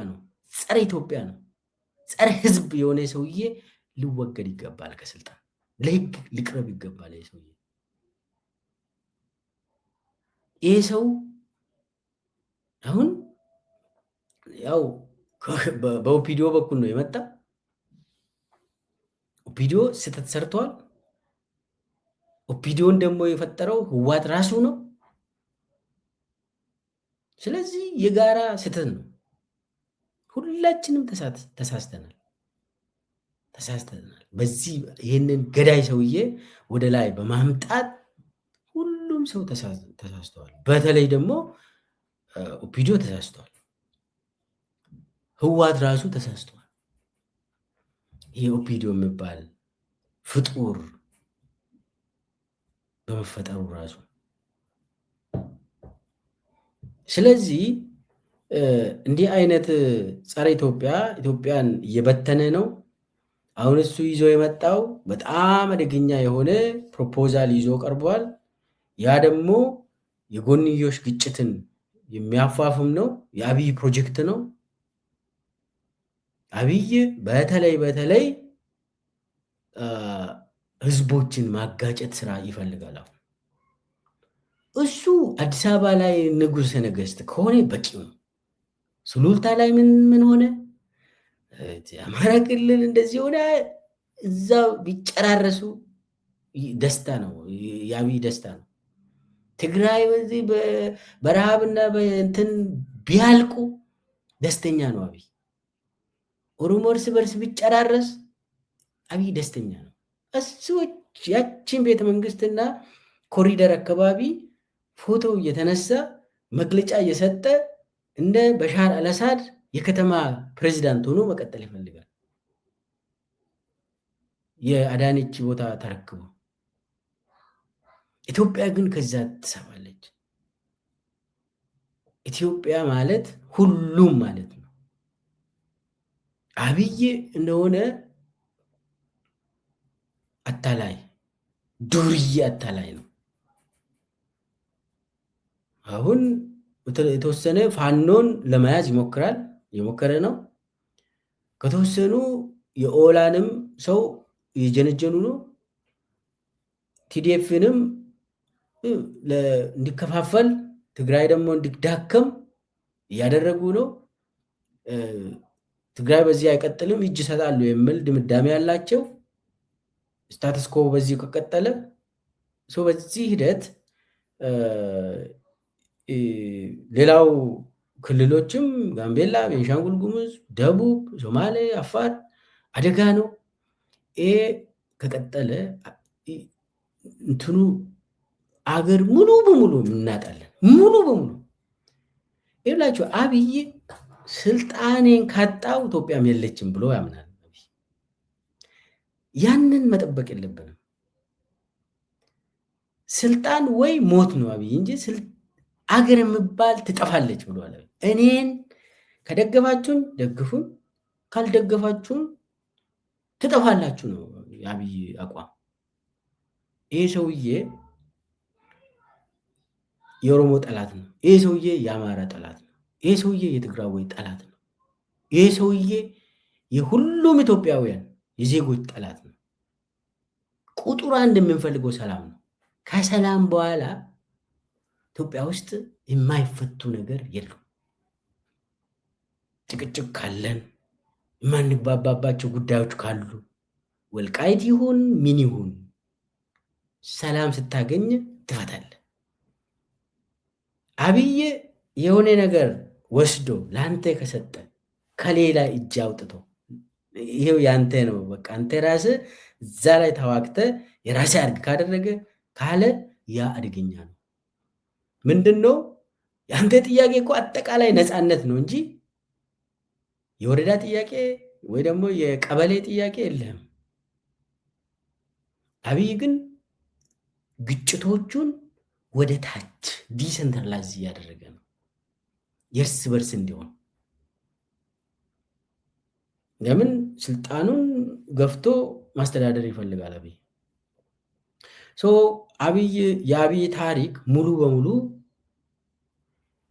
ነው፣ ጸረ ሕዝብ የሆነ ሰውዬ ሊወገድ ይገባል። ከስልጣን ለሕግ ሊቅረብ ይገባል። ይህ ሰው አሁን ያው በኦፒዲዮ በኩል ነው የመጣ። ኦፒዲዮ ስህተት ሰርተዋል። ኦፒዲዮን ደግሞ የፈጠረው ህዋት ራሱ ነው። ስለዚህ የጋራ ስህተት ነው። ሁላችንም ተሳስተናል። በዚህ ይህንን ገዳይ ሰውዬ ወደ ላይ በማምጣት ሁሉም ሰው ተሳስተዋል። በተለይ ደግሞ ኦፒዲዮ ተሳስተዋል። ህዋት ራሱ ተሳስተዋል። ይሄ ኦፒዲዮ የሚባል ፍጡር በመፈጠሩ ራሱ። ስለዚህ እንዲህ አይነት ጸረ ኢትዮጵያን እየበተነ ነው። አሁን እሱ ይዞ የመጣው በጣም አደገኛ የሆነ ፕሮፖዛል ይዞ ቀርቧል። ያ ደግሞ የጎንዮሽ ግጭትን የሚያፋፍም ነው። የአብይ ፕሮጀክት ነው። አብይ በተለይ ህዝቦችን ማጋጨት ስራ ይፈልጋል። አሁን እሱ አዲስ አበባ ላይ ንጉሠ ነገሥት ከሆነ በቂው ነው። ሱሉልታ ላይ ምን ሆነ? አማራ ክልል እንደዚህ ሆነ። እዛ ቢጨራረሱ ደስታ ነው፣ የአብይ ደስታ ነው። ትግራይ በዚህ በረሃብና በእንትን ቢያልቁ ደስተኛ ነው አብይ። ኦሮሞ እርስ በርስ ቢጨራረስ አብይ ደስተኛ ነው። እሱዎች ያችን ቤተ መንግስትና ኮሪደር አካባቢ ፎቶ እየተነሳ መግለጫ እየሰጠ እንደ በሻር አልአሳድ የከተማ ፕሬዚዳንት ሆኖ መቀጠል ይፈልጋል። የአዳነች ቦታ ተረክቦ። ኢትዮጵያ ግን ከዛ ትሰማለች። ኢትዮጵያ ማለት ሁሉም ማለት ነው። አብይ እንደሆነ አታላይ ዱርዬ አታላይ ነው። አሁን የተወሰነ ፋኖን ለመያዝ የሞከረ ነው። ከተወሰኑ የኦላንም ሰው የጀነጀኑ ነው። ቲዲኤፍንም እንዲከፋፈል ትግራይ ደግሞ እንዲዳከም እያደረጉ ነው። ትግራይ በዚህ አይቀጥልም እጅ ይሰጣሉ የሚል ድምዳሜ ያላቸው። ስታተስኮ በዚህ ከቀጠለ በዚህ ሂደት ሌላው ክልሎችም ጋምቤላ፣ ቤንሻንጉል ጉሙዝ፣ ደቡብ፣ ሶማሌ፣ አፋር አደጋ ነው። ይሄ ከቀጠለ እንትኑ አገር ሙሉ በሙሉ እናጣለን። ሙሉ በሙሉ ይላችሁ አብይ ስልጣኔን ካጣው ኢትዮጵያም የለችም ብሎ ያምናል። ያንን መጠበቅ የለብንም። ስልጣን ወይ ሞት ነው አብይ እንጂ አገር የሚባል ትጠፋለች ብሏል። እኔን ከደገፋችሁን ደግፉን፣ ካልደገፋችሁን ትጠፋላችሁ ነው የአብይ አቋም። ይሄ ሰውዬ የኦሮሞ ጠላት ነው። ይሄ ሰውዬ የአማራ ጠላት ነው። ይሄ ሰውዬ የትግራዊ ጠላት ነው። ይሄ ሰውዬ የሁሉም ኢትዮጵያውያን የዜጎች ጠላት ነው። ቁጥር አንድ የምንፈልገው ሰላም ነው። ከሰላም በኋላ ኢትዮጵያ ውስጥ የማይፈቱ ነገር የለም። ጭቅጭቅ ካለን የማንግባባባቸው ጉዳዮች ካሉ ወልቃይት ይሁን ምን ይሁን ሰላም ስታገኝ ትፈታለህ። አብይ የሆነ ነገር ወስዶ ለአንተ ከሰጠ ከሌላ እጅ አውጥቶ ይሄው ያንተ ነው በቃ አንተ ራስህ እዛ ላይ ተዋግተህ የራስህ አድርግ ካደረገ ካለ ያ አደገኛ ነው። ምንድነው የአንተ ጥያቄ እኮ አጠቃላይ ነፃነት ነው እንጂ የወረዳ ጥያቄ ወይ ደግሞ የቀበሌ ጥያቄ የለህም። አብይ ግን ግጭቶቹን ወደ ታች ዲሰንትራላይዝ እያደረገ ነው፣ የእርስ በርስ እንዲሆን። ለምን ስልጣኑን ገፍቶ ማስተዳደር ይፈልጋል አብይ። የአብይ ታሪክ ሙሉ በሙሉ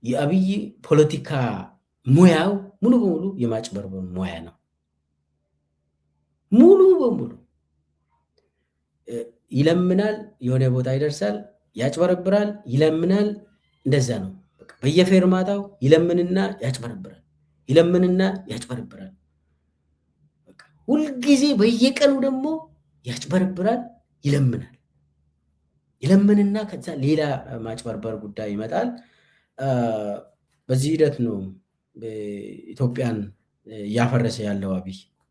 የአብይ ፖለቲካ ሙያው ሙሉ በሙሉ የማጭበርበር ሙያ ነው። ሙሉ በሙሉ ይለምናል፣ የሆነ ቦታ ይደርሳል፣ ያጭበረብራል፣ ይለምናል። እንደዛ ነው። በየፌርማታው ይለምንና ያጭበረብራል፣ ይለምንና ያጭበረብራል። ሁልጊዜ በየቀኑ ደግሞ ያጭበረብራል፣ ይለምናል፣ ይለምንና ከዛ ሌላ ማጭበርበር ጉዳይ ይመጣል። በዚህ ሂደት ነው ኢትዮጵያን እያፈረሰ ያለው አብይ።